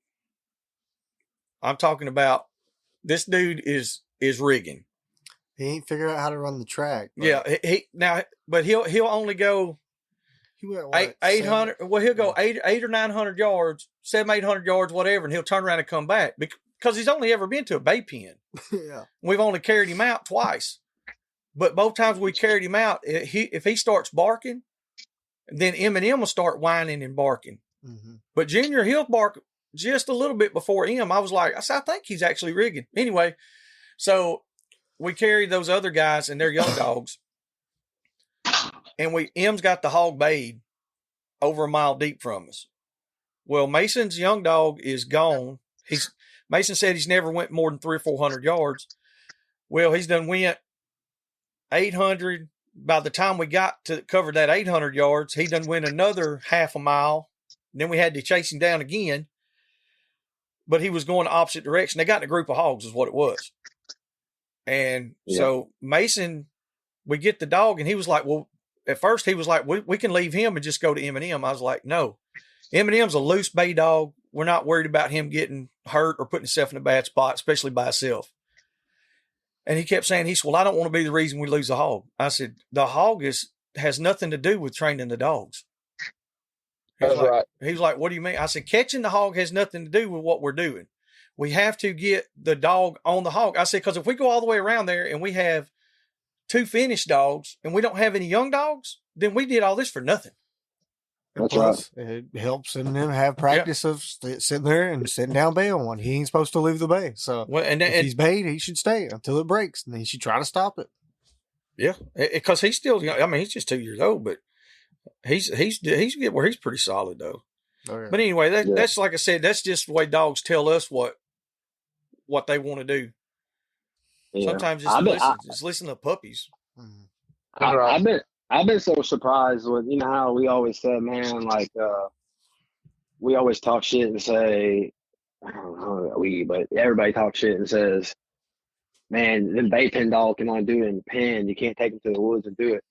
I'm talking about this dude is rigging. He ain't figured out how to run the track. But he'll only go. He went 800. Well, he'll go 800 or 900 yards, 700-800 yards, whatever, and he'll turn around and come back because he's only ever been to a bait pen. Yeah, we've only carried him out twice, but both times we carried him out, if he starts barking, then M&M will start whining and barking. Mm-hmm. But Junior, he'll bark just a little bit before M. I said, I think he's actually rigging. Anyway, so we carried those other guys and their young dogs, and M's got the hog bayed over a mile deep from us. Well, Mason's young dog is gone. Mason said he's never went more than 300 or 400 yards. Well, he's done went 800. By the time we got to cover that 800 yards, he done went another half a mile. Then we had to chase him down again. But he was going the opposite direction. They got in a group of hogs is what it was. And so Mason, we get the dog, and he was like, well, at first he was like, we can leave him and just go to M&M. I was like, no. M&M's a loose bay dog. We're not worried about him getting hurt or putting himself in a bad spot, especially by himself. And he kept saying, well, I don't want to be the reason we lose a hog. I said, the hog has nothing to do with training the dogs. That's right. He was like, what do you mean? I said, catching the hog has nothing to do with what we're doing. We have to get the dog on the hog. I said, because if we go all the way around there and we have 2 finished dogs and we don't have any young dogs, then we did all this for nothing. That's right. It helps them have practice of sitting there and sitting down bay on one. He ain't supposed to leave the bay. So if he's bayed, he should stay until it breaks, and then he should try to stop it. Yeah, because he's still, I mean, he's just 2 years old, but he's getting where he's pretty solid though. Oh, yeah. But anyway, that's like I said, that's just the way dogs tell us what they want to do. Yeah. Sometimes just listen to puppies. I've been so surprised with, how we always said, man, like, we always talk shit and say, I don't know, but everybody talks shit and says, man, them bait pen dog can only do it in the pen. You can't take them to the woods and do it.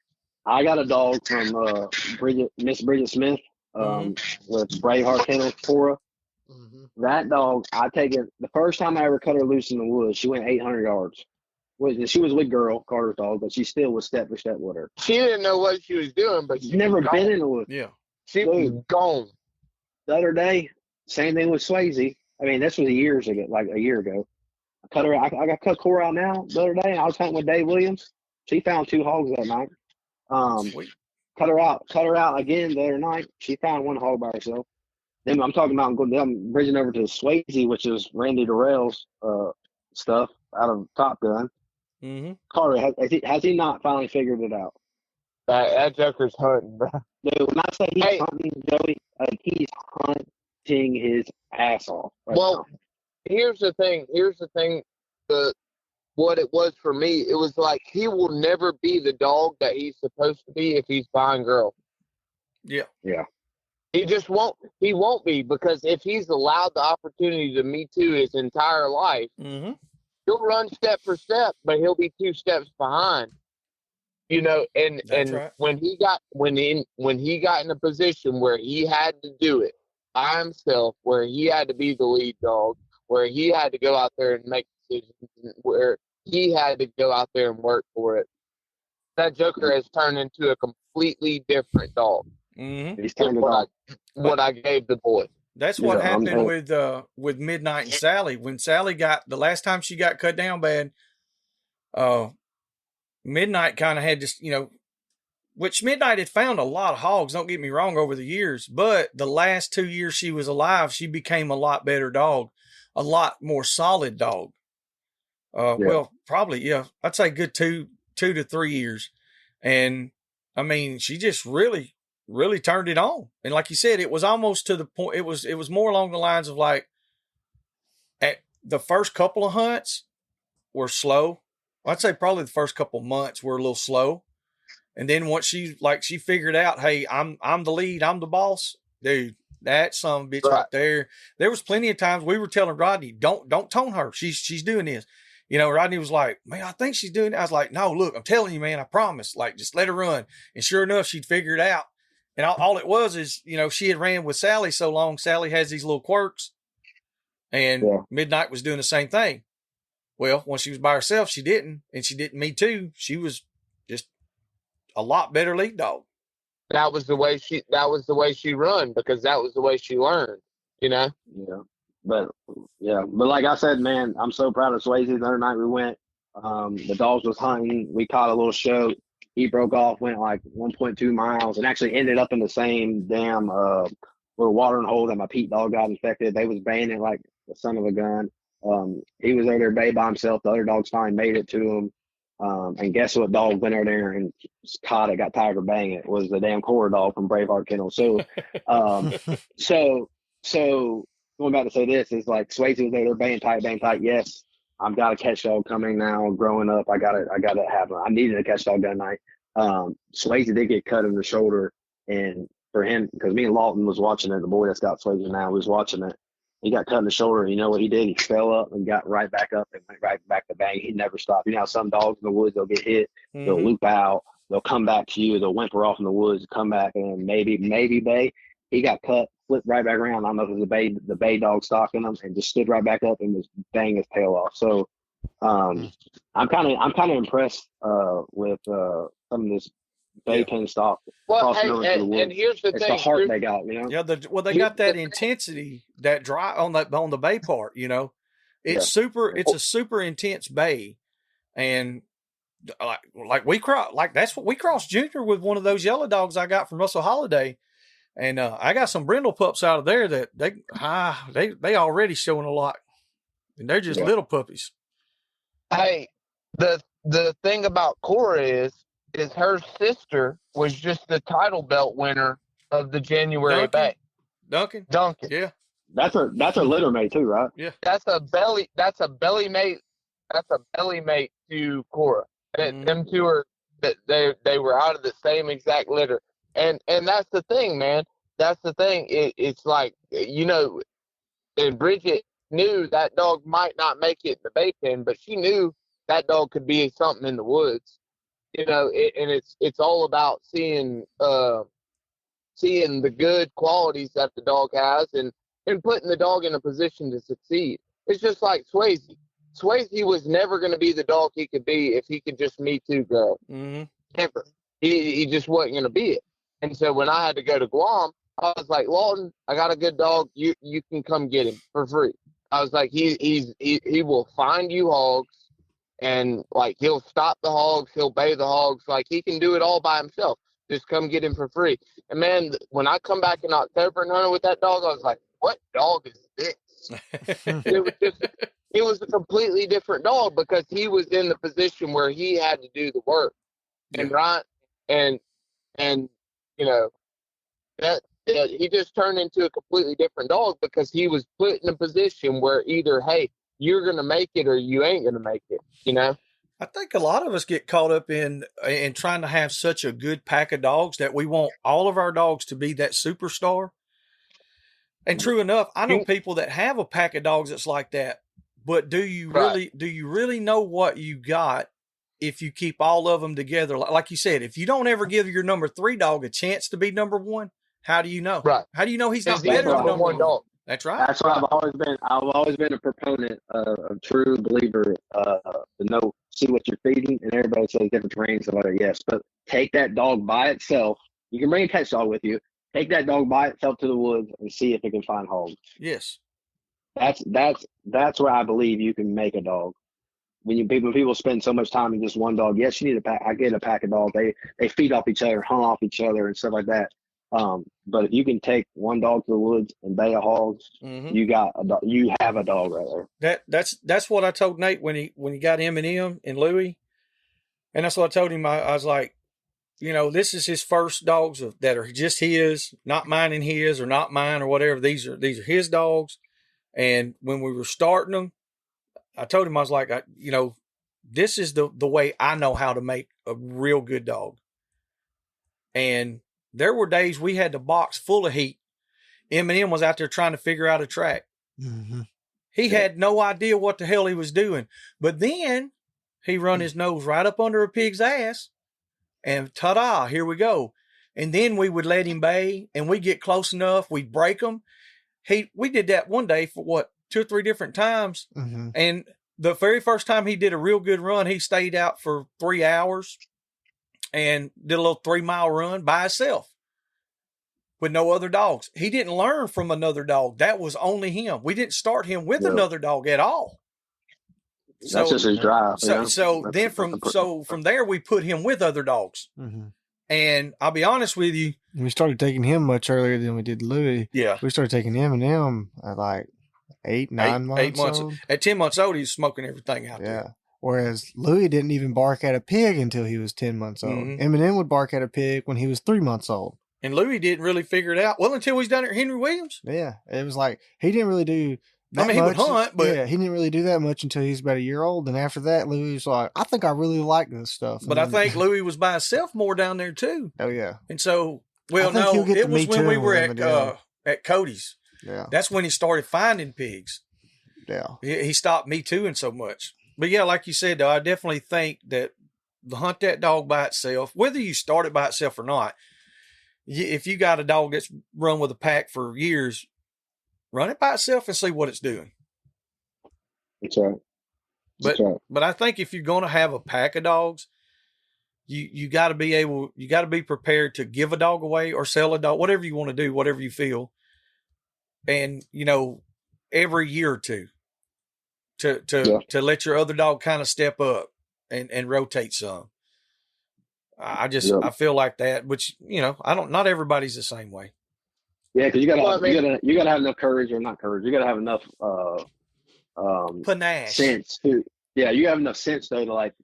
I got a dog from Miss Bridget Smith with Braveheart Kennel Cora. Mm-hmm. That dog, I take it, the first time I ever cut her loose in the woods, she went 800 yards. She was a big girl, Carter's dog, but she still was step for step with her. She didn't know what she was doing, but she's never been in the woods. Yeah. She was gone. The other day, same thing with Swayze. I mean, this was a year ago. I cut her. I got cut Cora out now the other day. I was hunting with Dave Williams. She found 2 hogs that night. Cut her out again the other night. She found 1 hog by herself. Then I'm talking about I'm bridging over to Swayze, which is Randy Durrell's stuff out of Top Gun. Mm-hmm. Carter, has he not finally figured it out? That joker's hunting, bro. Dude, when I say he's hunting, Joey, he's hunting his ass off. Now. Here's the thing. What it was for me, it was like he will never be the dog that he's supposed to be if he's buying girl. Yeah. Yeah. He just won't. He won't be, because if he's allowed the opportunity to Me Too his entire life, he'll run step for step, but he'll be 2 steps behind. And right. when he got in a position where he had to do it by himself, where he had to be the lead dog, where he had to go out there and make decisions, where he had to go out there and work for it, that joker has turned into a completely different dog. He's turned what I gave the boy. That's what happened with Midnight and Sally. When Sally got the last time she got cut down bad, Midnight kind of had this, which Midnight had found a lot of hogs. Don't get me wrong, over the years, but the last 2 years she was alive, she became a lot better dog, a lot more solid dog. Well, probably, I'd say good 2 to 3 years, and I mean, she just really turned it on. And like you said, it was almost to the point. It was more along the lines of like, at the first couple of hunts were slow. I'd say probably the first couple of months were a little slow. And then once she figured out, hey, I'm the lead, I'm the boss, dude, that son of a bitch right there. There was plenty of times we were telling Rodney, don't tone her. She's doing this. Rodney was like, man, I think she's doing it. I was like, no, look, I'm telling you, man, I promise. Like, just let her run. And sure enough, she'd figure it out. And all it was is, she had ran with Sally so long. Sally has these little quirks. And Midnight was doing the same thing. Well, when she was by herself, she didn't. And she didn't, me too. She was just a lot better lead dog. That was the way she run, because that was the way she learned, Yeah. But like I said, man, I'm so proud of Swayze. The other night we went, the dogs was hunting. We caught a little shoat. He broke off, went like 1.2 miles, and actually ended up in the same damn little watering hole that my Pete dog got infected. They was baying it like the son of a gun. He was over there bay by himself. The other dogs finally made it to him. And guess what dog went over there and caught it, got tired of baying it? It was the damn Cora dog from Braveheart Kennel. So, so going back to say this is like Swayze was there baying tight. Yes, I've got a catch dog coming now. Growing up, I got to have one. I needed a catch dog that night. Swayze did get cut in the shoulder, and for him, because me and Lawton was watching it, the boy that's got Swayze now was watching it. He got cut in the shoulder. You know what he did? He fell up and got right back up and went right back to bang. He never stopped. You know how some dogs in the woods, they'll get hit, they'll loop out, they'll come back to you, they'll whimper off in the woods, come back, and maybe bay. He got cut, flipped right back around. I don't know if it was the bay dog stalking him, and just stood right back up and was banging his tail off. So I'm kind of impressed with some of this bay pin stock. Well, and here's the thing: the heart they got, Yeah, they got that intensity, that drive on the bay part. It's It's a super intense bay, and like that's what we crossed Junior with one of those yellow dogs I got from Russell Holiday. And I got some brindle pups out of there that they already showing a lot, and they're just little puppies. Hey, the thing about Cora is her sister was just the title belt winner of the January Bay. Duncan. Yeah. That's her litter mate too, right? Yeah. That's a belly mate. That's a belly mate to Cora. Them two are they were out of the same exact litter. And that's the thing, man. That's the thing. It's like, and Bridget knew that dog might not make it in the bay pen, but she knew that dog could be something in the woods. And it's all about seeing the good qualities that the dog has and putting the dog in a position to succeed. It's just like Swayze. Swayze was never going to be the dog he could be if he could just Me Too girl. Mm-hmm. Never. He just wasn't going to be it. And so when I had to go to Guam, I was like, Lawton, I got a good dog. You can come get him for free. I was like, he will find you hogs, and like he'll stop the hogs, he'll bay the hogs, like he can do it all by himself. Just come get him for free. And man, when I come back in October and hunted with that dog, I was like, what dog is this? It was a completely different dog because he was in the position where he had to do the work. And that he just turned into a completely different dog because he was put in a position where either, hey, you're going to make it or you ain't going to make it, I think a lot of us get caught up in trying to have such a good pack of dogs that we want all of our dogs to be that superstar. And true enough, I know people that have a pack of dogs that's like that, but do you really know what you got if you keep all of them together? Like you said, if you don't ever give your number 3 dog a chance to be number 1, how do you know? Right. How do you know he's not better than number 1 dog? That's right. That's why I've always been a proponent of a true believer to see what you're feeding, and everybody says different terrains and whatever. Yes, but take that dog by itself. You can bring a catch dog with you. take that dog by itself to the woods and see if it can find hogs. Yes. That's where I believe you can make a dog. When people spend so much time in just one dog, yes, you need a pack. I get a pack of dogs. They feed off each other, hunt off each other, and stuff like that. But if you can take one dog to the woods and bay a hog, you have a dog right there. That's what I told Nate when he got Eminem and Louie, and that's what I told him. I was like, this is his first dogs that are just his, not mine and his, or not mine or whatever. These are his dogs, and when we were starting them, I told him, I was like, this is the way I know how to make a real good dog. And there were days we had the box full of heat. Eminem was out there trying to figure out a track. Mm-hmm. He had no idea what the hell he was doing. But then he run his nose right up under a pig's ass, and ta-da, here we go. And then we would let him bay, and we get close enough, we'd break him. We did that one day for 2 or 3 different times. Mm-hmm. And the very first time he did a real good run, he stayed out for 3 hours and did a little 3-mile run by himself with no other dogs. He didn't learn from another dog. That was only him. We didn't start him with another dog at all. That's just his drive. From there, we put him with other dogs. Mm-hmm. And I'll be honest with you. We started taking him much earlier than we did Louie. Yeah. We started taking Eminem at like 9 months 8 months old. At 10 months old, he was smoking everything out there. Yeah. Whereas Louie didn't even bark at a pig until he was 10 months old. Mm-hmm. Eminem would bark at a pig when he was 3 months old. And Louie didn't really figure it out. Well, until he's down at Henry Williams. Yeah. It was like, he didn't really do that much. He would hunt, but... Yeah, he didn't really do that much until he was about a year old. And after that, Louie was like, I think I really like this stuff. But I think Louie was by himself more down there, too. Oh, yeah. And so, it was when we were at Cody's. Yeah. That's when he started finding pigs. Yeah. He stopped me tooing so much. But yeah, like you said, though, I definitely think that to hunt that dog by itself, whether you start it by itself or not, if you got a dog that's run with a pack for years, run it by itself and see what it's doing. That's right. But I think if you're going to have a pack of dogs, you got to be prepared to give a dog away or sell a dog, whatever you want to do, whatever you feel. And, every year or two to let your other dog kind of step up and rotate some. I feel like that, which, not everybody's the same way. Yeah. Cause you gotta have enough courage, or not courage. You gotta have enough, panache. Sense to, you have enough sense though to like,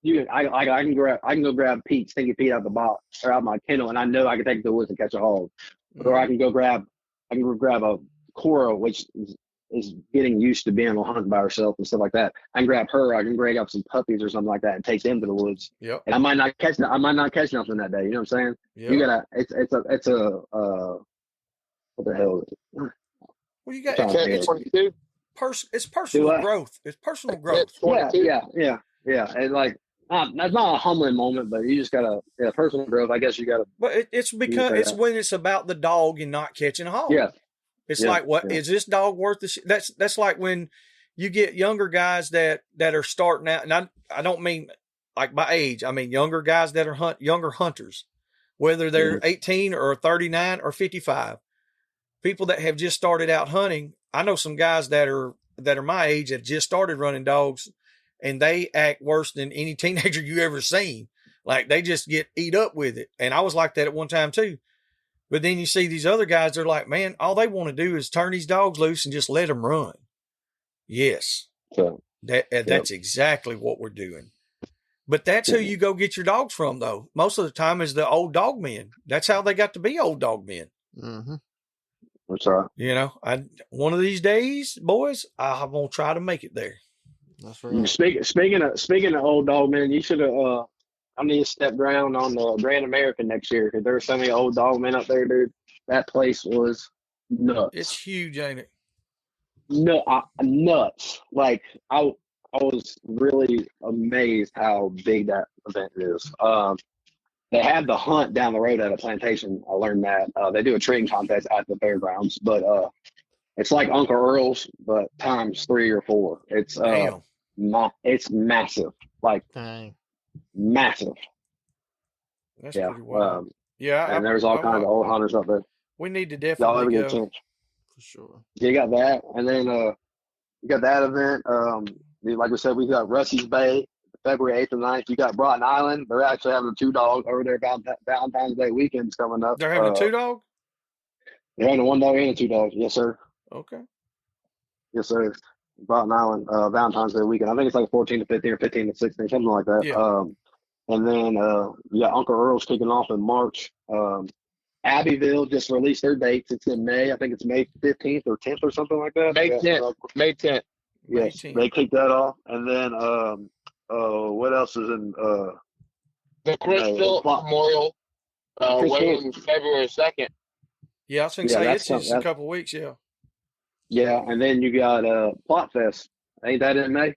I can go grab Pete, stinky Pete out the box or out my kennel, and I know I can take it to the woods and catch a hog. Mm-hmm. Or I can go grab a Cora, which is getting used to being on a hunt by herself and stuff like that. I can grab her. I can grab up some puppies or something like that and take them to the woods. Yep. And I might not catch nothing that day. You know what I'm saying? Yep. You gotta. It's a. What the hell is it? Well, you got 22. It's personal growth. It's personal growth. Yeah. And like, that's not a humbling moment, but you just gotta, personal growth. I guess you gotta. But it's because it's when it's about the dog and not catching a hog. Yeah. It's like, is this dog worth the shit? That's like when you get younger guys that are starting out, and I don't mean like by age. I mean younger guys that are younger hunters, whether they're 18 or 39 or 55. People that have just started out hunting. I know some guys that are my age that just started running dogs, and they act worse than any teenager you ever seen. Like they just get eat up with it. And I was like that at one time too. But then you see these other guys, they're like, man, all they want to do is turn these dogs loose and just let them run. Yes. That's exactly what we're doing. But that's who you go get your dogs from, though. Most of the time is the old dog men. That's how they got to be old dog men. Mm-hmm. That's right. One of these days, boys, I'm going to try to make it there. That's right. Speaking of old dog men, you should have, I need to step ground on the Grand American next year, because there's so many old dog men up there, dude. That place was nuts. It's huge, ain't it? No, nuts. Like I was really amazed how big that event is. They have the hunt down the road at a plantation. I learned that they do a treeing contest at the fairgrounds, but it's like Uncle Earl's, but times 3 or 4. It's it's massive. Like. Dang. Massive. That's pretty wild. Yeah, and there's all kinds of old hunters up there. We need to Y'all definitely ever get a go. chance? For sure. Yeah, you got that, and then you got that event. Like we said, we got Rusty's Bay, February 8th and 9th. You got Broughton Island. They're actually having a 2-dog over there. Valentine's Day weekend's coming up. They're having a 2-dog? They're having a 1-dog and a 2-dog. Yes, sir. Okay. Yes, sir. Broughton Island, Valentine's Day weekend. I think it's like 14 to 15 or 15 to 16, something like that. Yeah. And then you got Uncle Earl's kicking off in March. Abbeville just released their dates. It's in May. I think it's May 15th or 10th or something like that. May 10th. May 10th. Yes, they kicked that off. And then what else is in the Crystal Memorial weighing February 2nd. Yeah, I was going to say it's just a couple of weeks, yeah. Yeah, and then you got Plot Fest. Ain't that in May?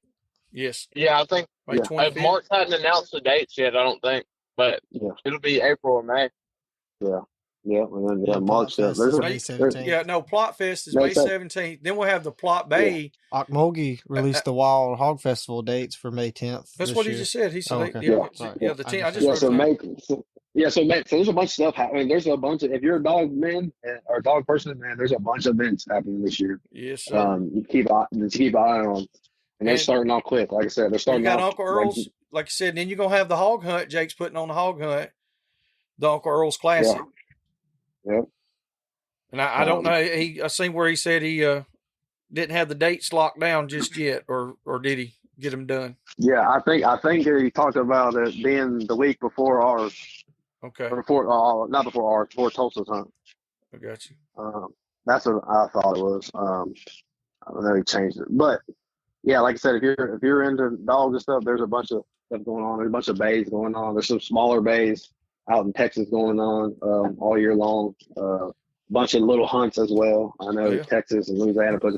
Yes. Yeah, I think May 25th. Mark hadn't announced the dates yet, I don't think. But it'll be April or May. Yeah. Yeah, and then March. There's May 17th. Yeah, no, Plot Fest is May 17th. Then we'll have the Plot Bay. Yeah. Okmulgee released the Wild Hog Festival dates for May 10th. That's what he just said. He said, the 10th. I just May. So there's a bunch of stuff happening. There's a bunch of, if you're a dog man or a dog person, man, there's a bunch of events happening this year. Yes, sir. You keep an eye on, and they're starting off quick. Like I said, they're starting. You got Uncle Earl's, like you said. And then you're gonna have the hog hunt. Jake's putting on the hog hunt, the Uncle Earl's Classic. Yep. And I don't know. I seen where he said he didn't have the dates locked down just yet, or did he get them done? Yeah, I think he talked about it being the week before ours. Okay. Or not before ours, before Tulsa's hunt. I got you. That's what I thought it was. I don't know, he changed it, but yeah, like I said, if you're into dogs and stuff, there's a bunch of stuff going on. There's a bunch of bays going on. There's some smaller bays out in Texas going on all year long. Bunch of little hunts as well. I know Texas and Louisiana, but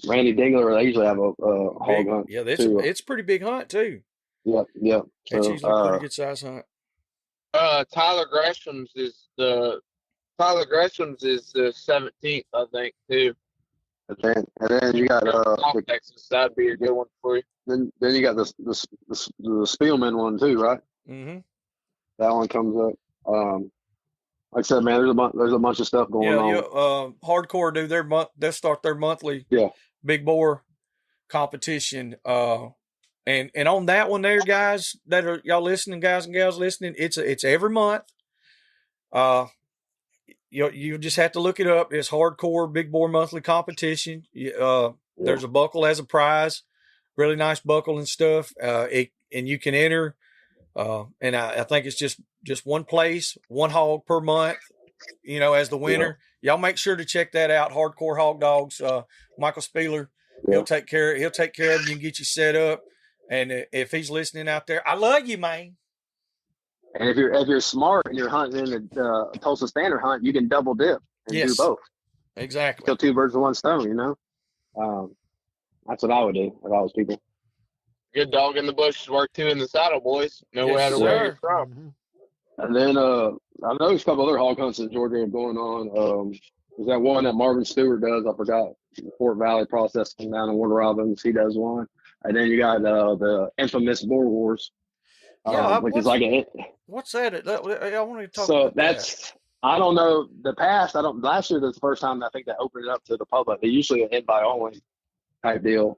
Randy Dingler, they usually have a hog hunt. Yeah, it's a pretty big hunt too. Yep. It's usually a pretty good size hunt. Tyler Gresham's is the 17th, I think, too. And then you got Texas. That'd be a good one for you. Then you got the Spielman one too, right? Mm-hmm. That one comes up. Like I said, man, there's a bunch of stuff going on. Yeah. Hardcore do they'll start their monthly big boar competition. And on that one there, guys that are y'all listening, guys and gals listening, it's every month. You just have to look it up. It's Hardcore Big Boar Monthly Competition. There's a buckle as a prize, really nice buckle and stuff. And you can enter. And I think it's just one place, one hog per month, as the winner. Y'all make sure to check that out. Hardcore Hog Dogs, Michael Spieler, he'll take care of you and get you set up. And if he's listening out there, I love you, man. And if you're smart and you're hunting in the Tulsa Stander hunt, you can double dip and do both. Exactly. Kill two birds with one stone. That's what I would do if I was people. Good dog in the bush is worth two in the saddle, boys. No matter where you're from. And then I know there's a couple other hog hunts in Georgia going on. There's that one that Marvin Stewart does. I forgot. The Fort Valley Processing down in Warner Robins. He does one. And then you got the infamous Boar Wars, which is like what's that? I want to talk so about that's. I don't know the past. Last year was the first time I think they opened it up to the public. They usually an invite only type deal.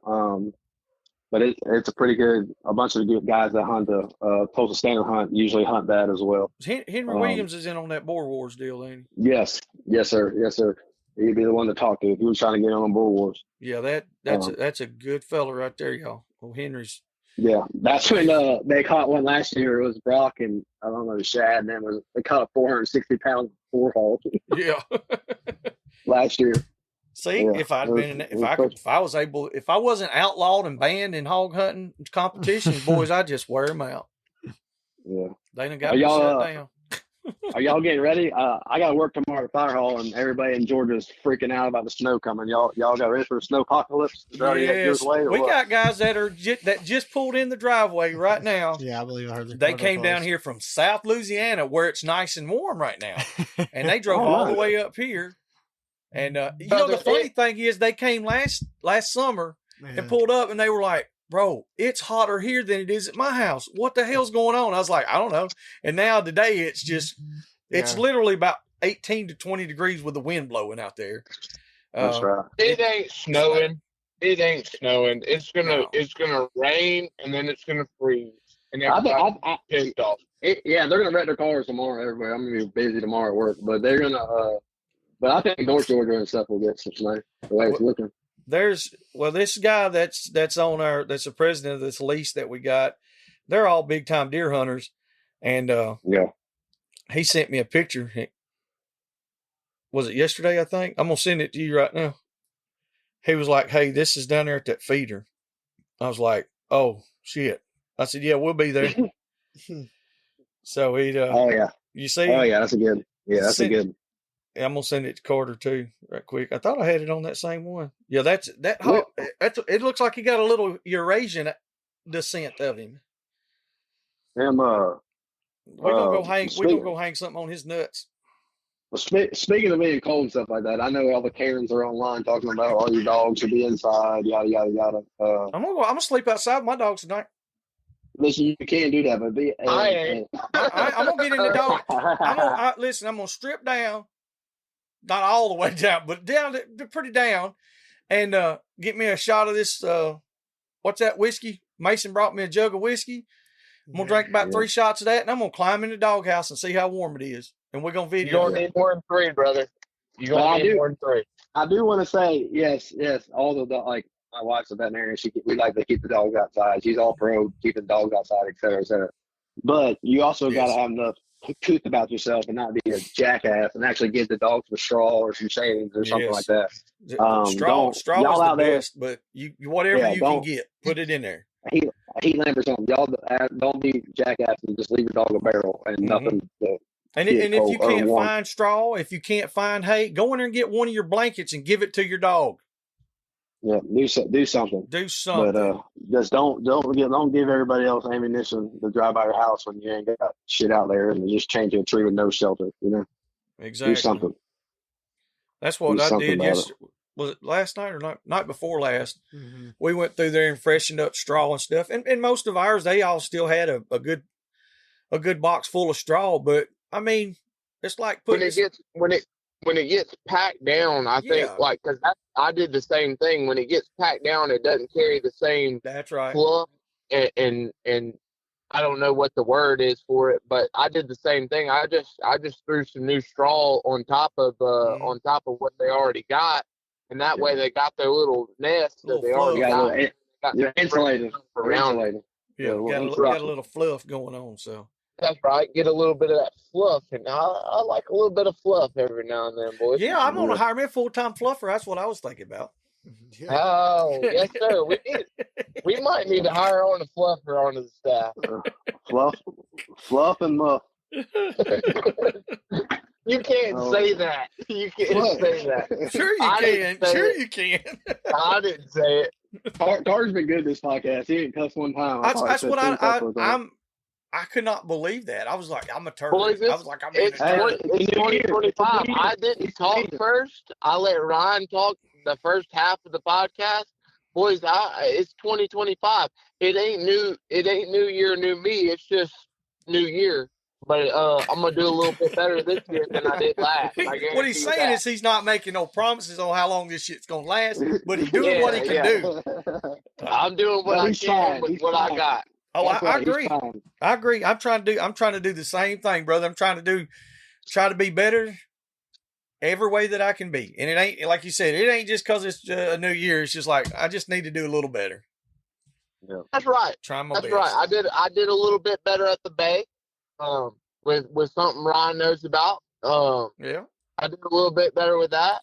But it's a pretty good. A bunch of good guys that hunt the Tulsa Stander hunt usually hunt that as well. Henry Williams is in on that Boar Wars deal, ain't he? Yes, sir. He'd be the one to talk to if you were trying to get on Boar Wars. Yeah, that's a good fella right there, y'all. Well, Henry's. Yeah, that's when they caught one last year. It was Brock and I don't know Shad, and they caught a 460-pound boar hog. Yeah. Last year. See, if I wasn't outlawed and banned in hog hunting competitions, boys, I'd just wear them out. Yeah. They done got me shut down. Are y'all getting ready? I got to work tomorrow at Fire Hall, and everybody in Georgia is freaking out about the snow coming. Y'all got ready for the snow apocalypse? Yes. We got guys that just pulled in the driveway right now. Yeah, I believe I heard. They came down here from South Louisiana, where it's nice and warm right now, and they drove all the way up here. And the funny thing is, they came last summer and pulled up, and they were like, bro, it's hotter here than it is at my house. What the hell's going on? I was like, I don't know. And now today it's just, it's literally about 18 to 20 degrees with the wind blowing out there. That's right. It ain't snowing. It ain't snowing. It's gonna rain and then it's gonna freeze. And everybody's pissed off. They're gonna wreck their cars tomorrow. Everybody, I'm gonna be busy tomorrow at work, but they're gonna. But I think North Georgia and stuff will get some snow. The way it's looking. This guy that's the president of this lease that we got. They're all big time deer hunters, and he sent me a picture. Was it yesterday? I think I'm gonna send it to you right now. He was like, "Hey, this is down there at that feeder." I was like, "Oh shit!" I said, "Yeah, we'll be there." So he, you see, that's a good, that's a good. I'm gonna send it to Carter too, right quick. I thought I had it on that same one. Yeah, that's it looks like he got a little Eurasian descent of him. We're gonna go hang. We're gonna go hang something on his nuts. Well, speaking of being cold and stuff like that, I know all the Karens are online talking about all your dogs should be inside, yada yada yada. I'm gonna sleep outside with my dogs tonight. Listen, you can't do that, but I'm gonna get in the dog. I'm gonna strip down. Not all the way down, but down to pretty down, and get me a shot of this. What's that whiskey? Mason brought me a jug of whiskey. I'm gonna drink about 3 shots of that, and I'm gonna climb in the doghouse and see how warm it is. And we're gonna video. You're gonna need more than 3, brother. You're gonna need more than 3. I do want to say yes. All the like my wife's a veterinarian. We like to keep the dogs outside. She's all pro keeping dogs outside, et cetera, et cetera. But you also got to have enough truth about yourself and not be a jackass and actually give the dogs a straw or some shavings or something like that. Straw is the best, but whatever you can get, put it in there. A heat lamp or something. Y'all don't be jackasses and just leave your dog a barrel and nothing. And if you can't find straw, if you can't find hay, go in there and get one of your blankets and give it to your dog. Yeah, do something. Do something. But just don't give everybody else ammunition to drive by your house when you ain't got shit out there and just change a tree with no shelter. You know. Exactly. Do something. That's what I did yesterday. Was it last night or night before last? Mm-hmm. We went through there and freshened up straw and stuff. And most of ours, they all still had a good box full of straw. But I mean, it's like when it gets packed down, I think because I did the same thing. When it gets packed down, it doesn't carry the same. That's right. Fluff, and I don't know what the word is for it, but I did the same thing. I just threw some new straw on top of what they already got, and that way they got their little nest that they already got. You're insulated. Yeah, got a little fluff going on. So. That's right. Get a little bit of that fluff, and I like a little bit of fluff every now and then, boys. Yeah, I'm gonna hire me a full-time fluffer. That's what I was thinking about. Yeah. Oh, yes, sir. We might need to hire on a fluffer onto the staff. Fluff and muff. You can't say that. You can't say that. Sure you can. Sure you can. I didn't say it. Carter's been good this podcast. He didn't cuss one time. That's what I could not believe that. I was like, I'm a turtle. I was like, it's 2025. I didn't talk first. I let Ryan talk the first half of the podcast. Boys, it's 2025. It ain't new year, new me. It's just new year. But I'm gonna do a little bit better this year than I did last. What he's saying is he's not making no promises on how long this shit's gonna last, but he's doing what he can do. I'm doing what I can with what I got. Oh, I agree. I agree. I'm trying to do the same thing, brother. I'm try to be better every way that I can be. And it ain't, like you said, it ain't just because it's a new year. It's just like, I just need to do a little better. Yeah. That's right. Try my best. That's right. I did a little bit better at the bay, with something Ryan knows about. Yeah. I did a little bit better with that.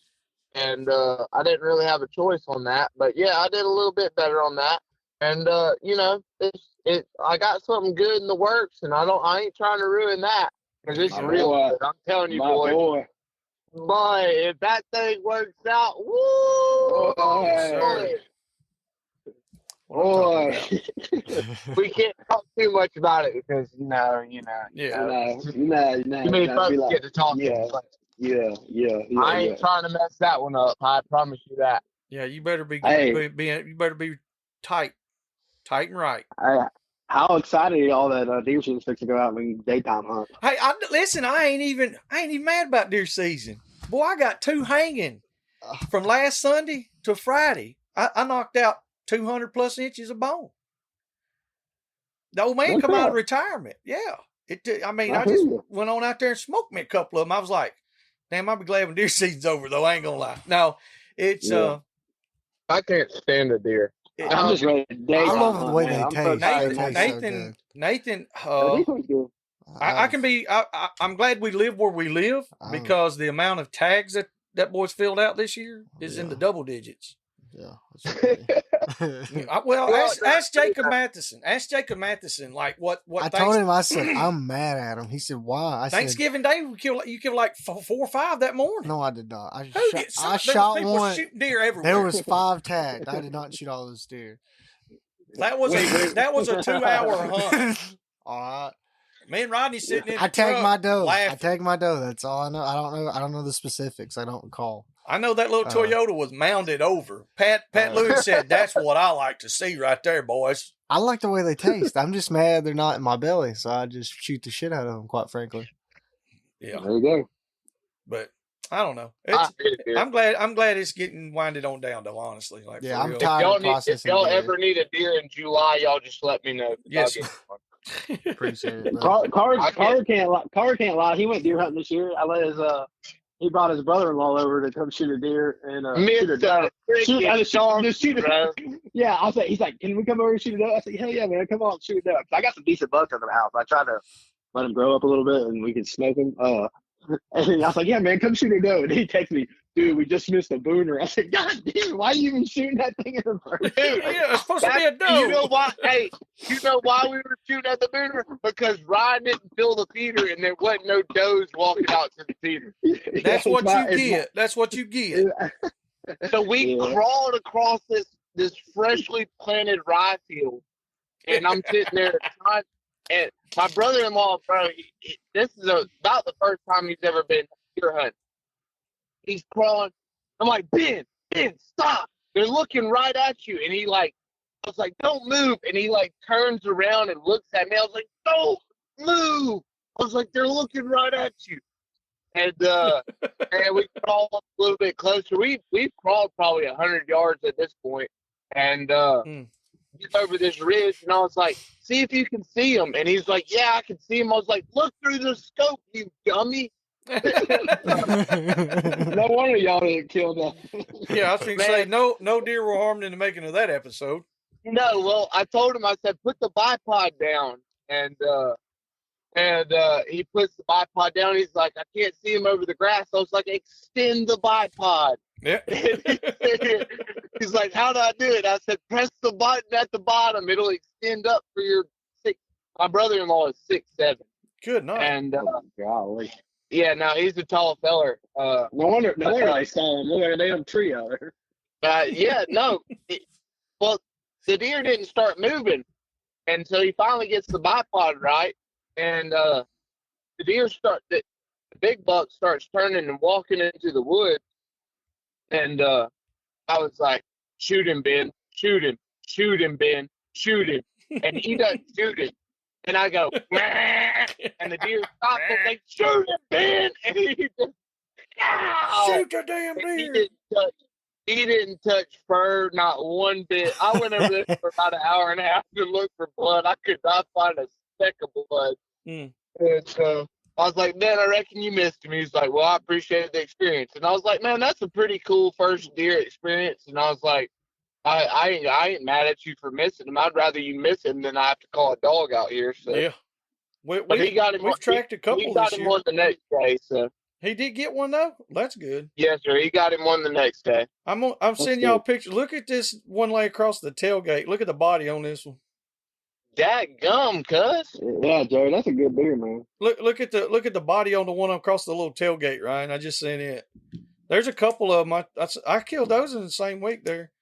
And I didn't really have a choice on that. But yeah, I did a little bit better on that. And I got something good in the works, and I ain't trying to ruin that because it's real good. I'm telling you, boy. Boy, if that thing works out, woo! Boy. We can't talk too much about it because you know. Too many folks get to talk. Yeah. I ain't trying to mess that one up. I promise you that. Yeah, you better be. You better be tight Tight and right. How excited are y'all that deer season's fixing to go out and daytime hunt? Hey, listen, I ain't even mad about deer season. Boy, I got 2 hanging from last Sunday to Friday. I knocked out 200 plus inches of bone. The old man come out of retirement. Yeah. I just went on out there and smoked me a couple of them. I was like, damn, I'll be glad when deer season's over, though. I ain't gonna lie. No, it's I can't stand a deer. I'm just ready to I love the way they taste. Nathan, I can be. I'm glad we live where we live because the amount of tags that boy's filled out this year is in the double digits. Yeah. Well, ask Jacob Matheson. Ask Jacob Matheson, like what I told him. I said I'm mad at him. He said why? Thanksgiving Day you killed like 4 or 5 that morning. No, I did not. I shot one. Shooting deer everywhere. There was 5 tagged. I did not shoot all those deer. That was a 2-hour hunt. All right. Me and Rodney sitting in. I tagged my doe. Laughing. I tagged my doe. That's all I know. I don't know the specifics. I don't recall. I know that little Toyota was mounded over. Pat Lewis said, "That's what I like to see right there, boys." I like the way they taste. I'm just mad they're not in my belly, so I just shoot the shit out of them. Quite frankly. Yeah. There you go. But I don't know. I'm glad it's getting winded on down, though. Honestly, like yeah, I'm tired of processing. If y'all ever need a deer in July, y'all just let me know. Yes. Appreciate it. Carter can't lie. He went deer hunting this year. I let his he brought his brother-in-law over to come shoot a deer and shoot a doe. Yeah, I was like, he's like, can we come over and shoot a doe? I said, hell yeah, man, come on, shoot a doe. I got some decent bucks under the house. I tried to let him grow up a little bit and we could smoke him. And I was like, yeah, man, come shoot a doe. And he texted me, dude, we just missed a booner. I said, God damn, why are you even shooting that thing in the first? Dude, yeah, it's supposed to be a doe. You know why? Hey, you know why we were shooting at the booner? Because Ryan didn't fill the feeder and there wasn't no does walking out to the feeder. That's what you get. That's what you get. So we crawled across this freshly planted rye field, and I'm sitting there trying. And my brother-in-law, bro, this is about the first time he's ever been deer hunting. He's crawling. I'm like, Ben, stop. They're looking right at you. And I was like, don't move. And he turns around and looks at me. I was like, don't move. I was like, they're looking right at you. And and we crawled a little bit closer. We've crawled probably 100 yards at this point. And get over this ridge. And I was like, see if you can see him. And he's like, yeah, I can see him. I was like, look through the scope, you dummy. No wonder y'all didn't kill that. Yeah, I was going to say, no deer were harmed in the making of that episode. No, well, I told him, I said, put the bipod down. And he puts the bipod down. He's like, I can't see him over the grass. I was like, extend the bipod. Yeah. He's like, how do I do it? I said, press the button at the bottom. It'll extend up for your 6. My brother-in-law is 6'7". Good night. And golly. yeah, no, he's a tall feller. No wonder I saw him. Look at that damn tree out there. Yeah, no. Well, the deer didn't start moving, and so he finally gets the bipod right, and the big buck starts turning and walking into the woods, and I was like, shoot him, Ben, shoot him, Ben, shoot him, and he doesn't shoot him. And I go, and the deer stops and they shoot him, Ben, and he just, ow! Shoot the damn deer. He didn't touch fur, not one bit. I went over there for about an hour and a half to look for blood. I could not find a speck of blood. And so I was like, man, I reckon you missed him. He's like, well, I appreciated the experience. And I was like, man, that's a pretty cool first deer experience. And I was like, I ain't mad at you for missing him. I'd rather you miss him than I have to call a dog out here. So yeah, but he got him. We've tracked a couple. He got him one the next day. So he did get one though. That's good. Yes, sir. He got him one the next day. I'm sending y'all pictures. Look at this one lay across the tailgate. Look at the body on this one. Dadgum, cuz. Yeah, Jerry, that's a good deer, man. Look at the body on the one across the little tailgate, Ryan. I just seen it. There's a couple of them. I killed those in the same week there.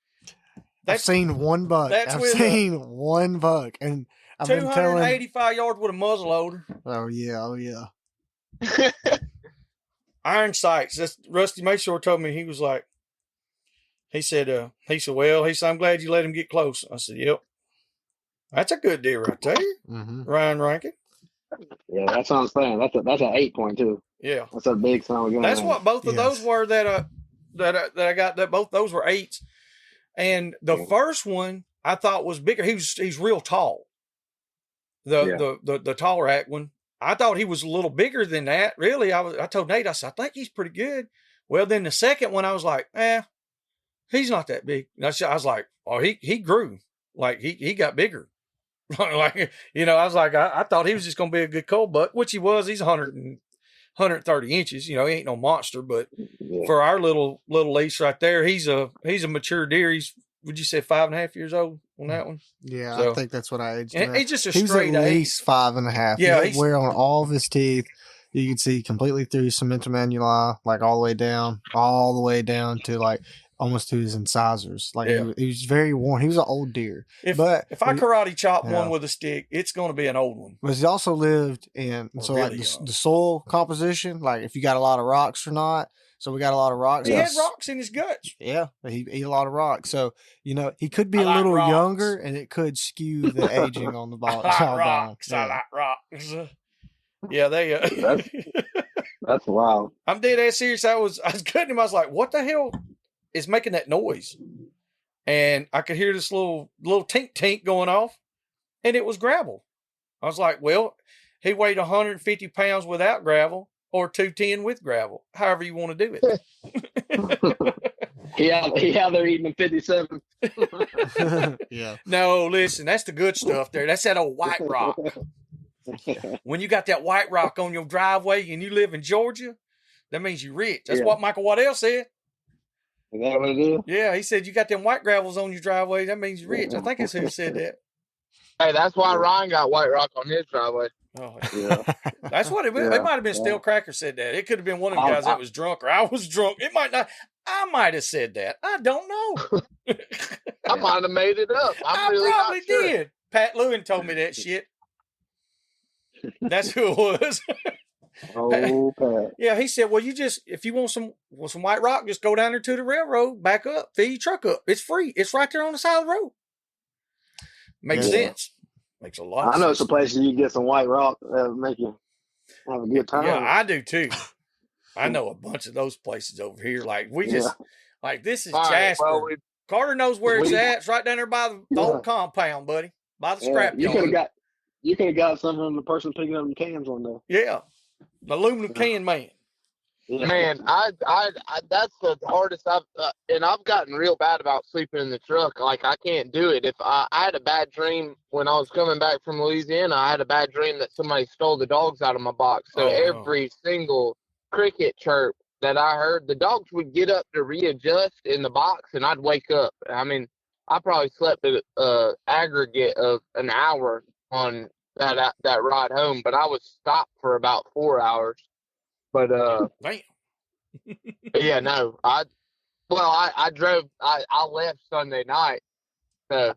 I've seen one buck. I've seen one buck, and I've been telling 285 yards with a muzzle loader. Oh yeah. Iron sights. That's Rusty Mayshore told me. He said, I'm glad you let him get close. I said, yep. That's a good deer right there. Mm-hmm. Ryan Rankin. Yeah, that's what I'm saying. That's an 8.2. Yeah, that's a big son. That's what both of those were. That I got. That both those were 8s, and the first one I thought was bigger. He's real tall. The taller act one. I thought he was a little bigger than that. Really, I told Nate, I said, I think he's pretty good. Well, then the second one, I was like, he's not that big. And I was like, oh, he grew. Like he got bigger. Like, I was like, I thought he was just going to be a good cold buck, which he was. He's 130 inches. He ain't no monster, but for our little lease right there, he's a mature deer. He's, would you say 5.5 years old on that one? Yeah, so, I think that's what I aged him. He's just he straight was at least 5.5. Yeah, he wear on all of his teeth. You can see completely through cementum annuli, like all the way down to like almost to his incisors. Like he was very worn. He was an old deer. If I karate chop one with a stick, it's going to be an old one. But he also lived in the soil composition, like if you got a lot of rocks or not. So we got a lot of rocks. He had rocks in his guts. Yeah, he ate a lot of rocks. So, he could be a little younger, and it could skew the aging on the ball. I like rocks. Yeah, that's wild. I'm dead ass serious. I was cutting him. I was like, what the hell is making that noise? And I could hear this little tink tink going off, and it was gravel. I was like, well, he weighed 150 pounds without gravel, or 210 with gravel, however you want to do it. he out there eating a 57. Yeah. No, listen, that's the good stuff there. That's that old white rock. When you got that white rock on your driveway and you live in Georgia, that means you're rich. That's what Michael Waddell said. Is that what it is? Yeah, he said you got them white gravels on your driveway. That means you're rich. I think that's who said that. Hey, that's why Ryan got white rock on his driveway. Oh, yeah. That's what it was. It might have been Steel Cracker said that. It could have been one of the guys that was drunk, or I was drunk. It might not. I might have said that. I don't know. I might have made it up. I really probably not sure. did. Pat Lewin told me that shit. That's who it was. Oh, Pat. Yeah, he said, well, if you want some white rock, just go down there to the railroad, back up, fill your truck up. It's free. It's right there on the side of the road. Makes sense. Makes a lot of sense. I know some places you can get some white rock that'll make you have a good time. Yeah, I do too. I know a bunch of those places over here. Like this is Jasper. Right, well, Carter knows where it's at. It's right down there by the old compound, buddy. By the scrap yard. You could have got some from the person picking up the cans on there. Yeah. The aluminum can man. Man, I that's the hardest I've gotten real bad about sleeping in the truck. Like I can't do it. If I had a bad dream when I was coming back from Louisiana, I had a bad dream that somebody stole the dogs out of my box. So every single cricket chirp that I heard, the dogs would get up to readjust in the box, and I'd wake up. I mean, I probably slept an aggregate of an hour on that ride home, but I was stopped for about 4 hours. But damn. Yeah, no. I drove. I left Sunday night, so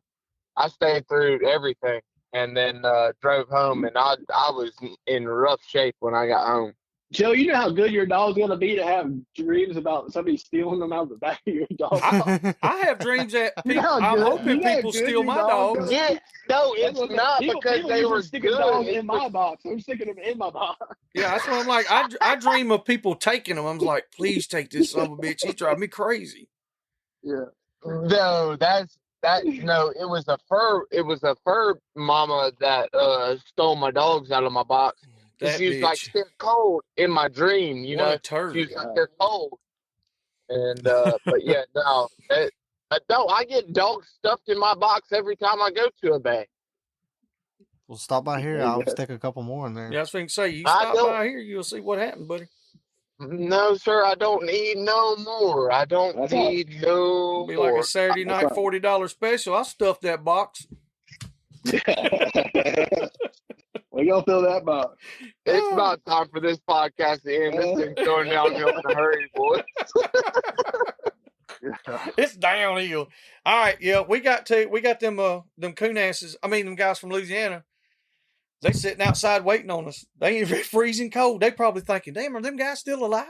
I stayed through everything, and then drove home, and I was in rough shape when I got home. Joe, you know how good your dog's gonna be to have dreams about somebody stealing them out of the back of your dog. I have dreams that people, I'm hoping people steal my dogs. Yeah, no, it's not because they were sticking dogs in my box. I'm sticking them in my box. Yeah, that's what I'm like. I dream of people taking them. I'm like, please take this son of a bitch. He's driving me crazy. Yeah. No, no. It was a fur mama that stole my dogs out of my box. She was like, they're cold in my dream, you know. She was like, they're cold. And, but yeah, no. I get dogs stuffed in my box every time I go to a bay. Well, stop by here. I'll stick a couple more in there. Yeah, I was going to say, you stop by here, you'll see what happens, buddy. No, sir, I don't need no more. I don't need no more. Be like a Saturday night $40 special. I'll stuff that box. We're going to fill that box. It's about time for this podcast to end. This thing's going downhill in a hurry, boy. It's downhill. All right, yeah, we got them coon asses. I mean, them guys from Louisiana. They sitting outside waiting on us. They ain't freezing cold. They probably thinking, damn, are them guys still alive?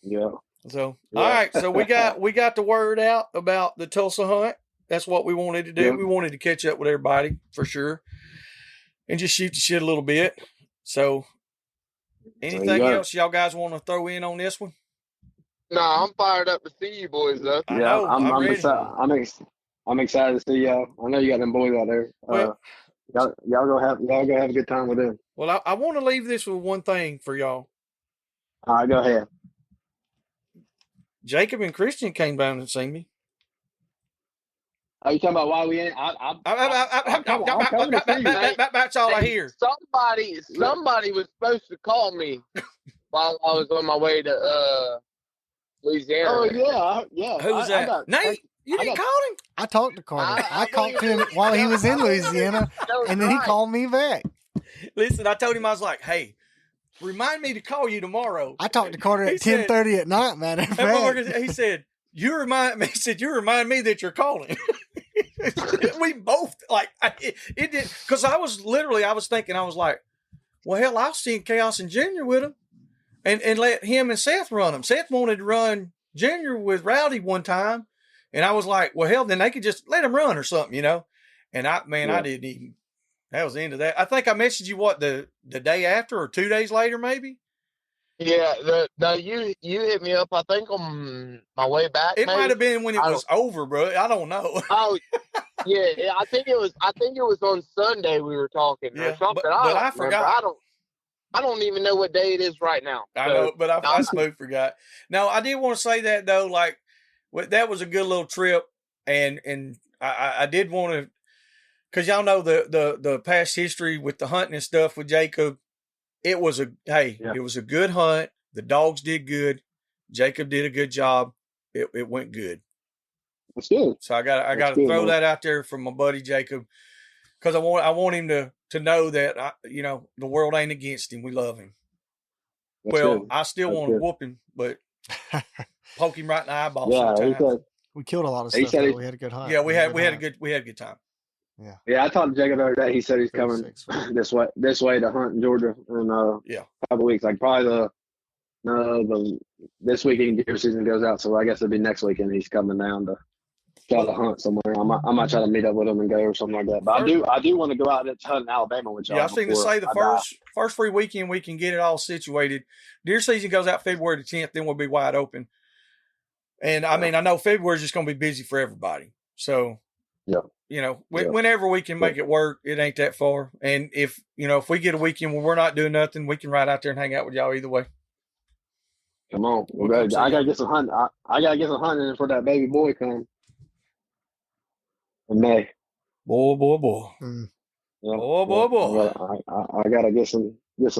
Yeah. So, all right. So we got the word out about the Tulsa hunt. That's what we wanted to do. Yeah. We wanted to catch up with everybody for sure and just shoot the shit a little bit. So anything else y'all guys want to throw in on this one? No, I'm fired up to see you boys, though. I know. I'm ready. I'm excited to see y'all. I know you got them boys out there. Well, y'all go have a good time with them. Well, I want to leave this with one thing for y'all. All right, go ahead. Jacob and Christian came down and seen me. Are you talking about why we ain't? That's all I hear. Somebody was supposed to call me while I was on my way to Louisiana. Oh yeah. Who was that? Nate. You didn't call him? I talked to Carter. I talked to him while he was in Louisiana, and then he called me back. Listen, I told him, I was like, hey, remind me to call you tomorrow. I talked to Carter at 10:30 at night, matter of fact. He said, you remind me that you're calling. We both, like, it did, because I was thinking, I was like, well, hell, I'll see Chaos and Junior with him and let him and Seth run them. Seth wanted to run Junior with Rowdy one time. And I was like, well, hell, then they could just let him run or something, you know? And I didn't even, that was the end of that. I think I messaged you, the day after or 2 days later, maybe? Yeah, you hit me up, I think, on my way back. It might have been when it was over, bro. I don't know. Oh, yeah, I think it was on Sunday we were talking or something. But I forgot. I don't even know what day it is right now. I know, but I smooth forgot. Now, I did want to say that, though, like, that was a good little trip, and I did want to, because y'all know the past history with the hunting and stuff with Jacob. It was it was a good hunt. The dogs did good. Jacob did a good job. It went good. That's good. So I got to throw that out there from my buddy Jacob, because I want him to know that the world ain't against him. We love him. That's good. I still want to whoop him, but. Poke him right in the eyeball. Yeah, we killed a lot of stuff. We had a good hunt. Yeah, we had a good time. Yeah. I talked to Jacob the other day. He said he's coming this way to hunt in Georgia in a couple of weeks. Like probably this weekend deer season goes out, so I guess it'll be next weekend. He's coming down to try to hunt somewhere. I might try to meet up with him and go or something like that. But I do want to go out and hunt in Alabama with y'all. Yeah, I was thinking to say the first free weekend we can get it all situated. Deer season goes out February the 10th, then we'll be wide open. And I mean, I know February is just going to be busy for everybody. So, whenever we can make it work, it ain't that far. And if we get a weekend where we're not doing nothing, we can ride out there and hang out with y'all either way. Come on. I got to get some hunting. I got to get some hunting in for that baby boy come in May. Boy. Mm. Yeah, boy. I got to get some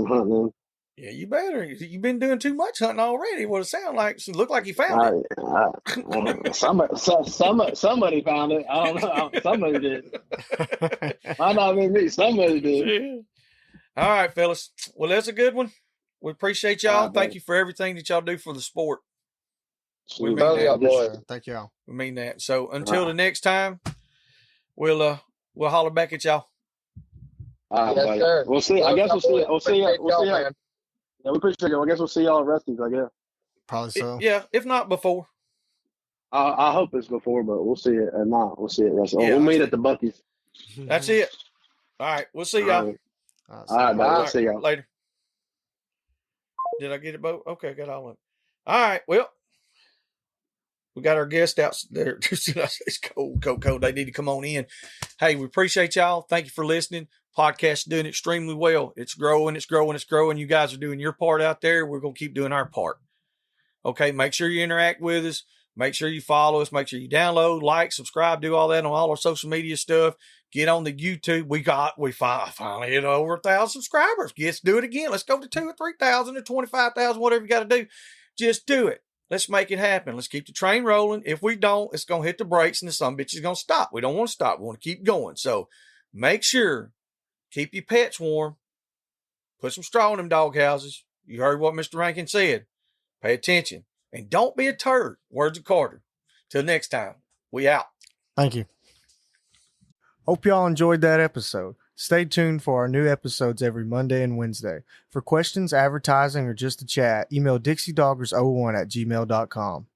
hunting in. Yeah, you better. You've been doing too much hunting already. What it sound like? It looked like you found it. Somebody found it. I don't know. Somebody did. Might not be me. Somebody did. Yeah. All right, fellas. Well, that's a good one. We appreciate y'all. Thank you for everything that y'all do for the sport. We mean that. Thank y'all. We mean that. So until the next time, we'll holler back at y'all. Yes, sir. We'll see. I guess we'll see. Yeah, we appreciate it. I guess we'll see y'all at Rusty's, I guess. Probably so. If not before. I hope it's before, but we'll see it. If not, we'll see it at Rusty's. We'll meet at the Buc-ee's. That's it. All right. We'll see y'all. All right, buddy. We'll see y'all. Later. Did I get it, Bo? Okay, I got all of it. All right. Well, we got our guest out there. It's cold. They need to come on in. Hey, we appreciate y'all. Thank you for listening. Podcast is doing extremely well. It's growing. You guys are doing your part out there. We're going to keep doing our part. Okay, make sure you interact with us. Make sure you follow us. Make sure you download, like, subscribe, do all that on all our social media stuff. Get on the YouTube. We finally hit over 1,000 subscribers. Let's do it again. Let's go to 2,000 or 3,000 or 25,000, whatever you got to do. Just do it. Let's make it happen. Let's keep the train rolling. If we don't, it's going to hit the brakes and the son bitch is going to stop. We don't want to stop. We want to keep going. So make sure. Keep your pets warm. Put some straw in them dog houses. You heard what Mr. Rankin said. Pay attention. And don't be a turd. Words of Carter. Till next time, we out. Thank you. Hope y'all enjoyed that episode. Stay tuned for our new episodes every Monday and Wednesday. For questions, advertising, or just to chat, email DixieDoggers01@gmail.com.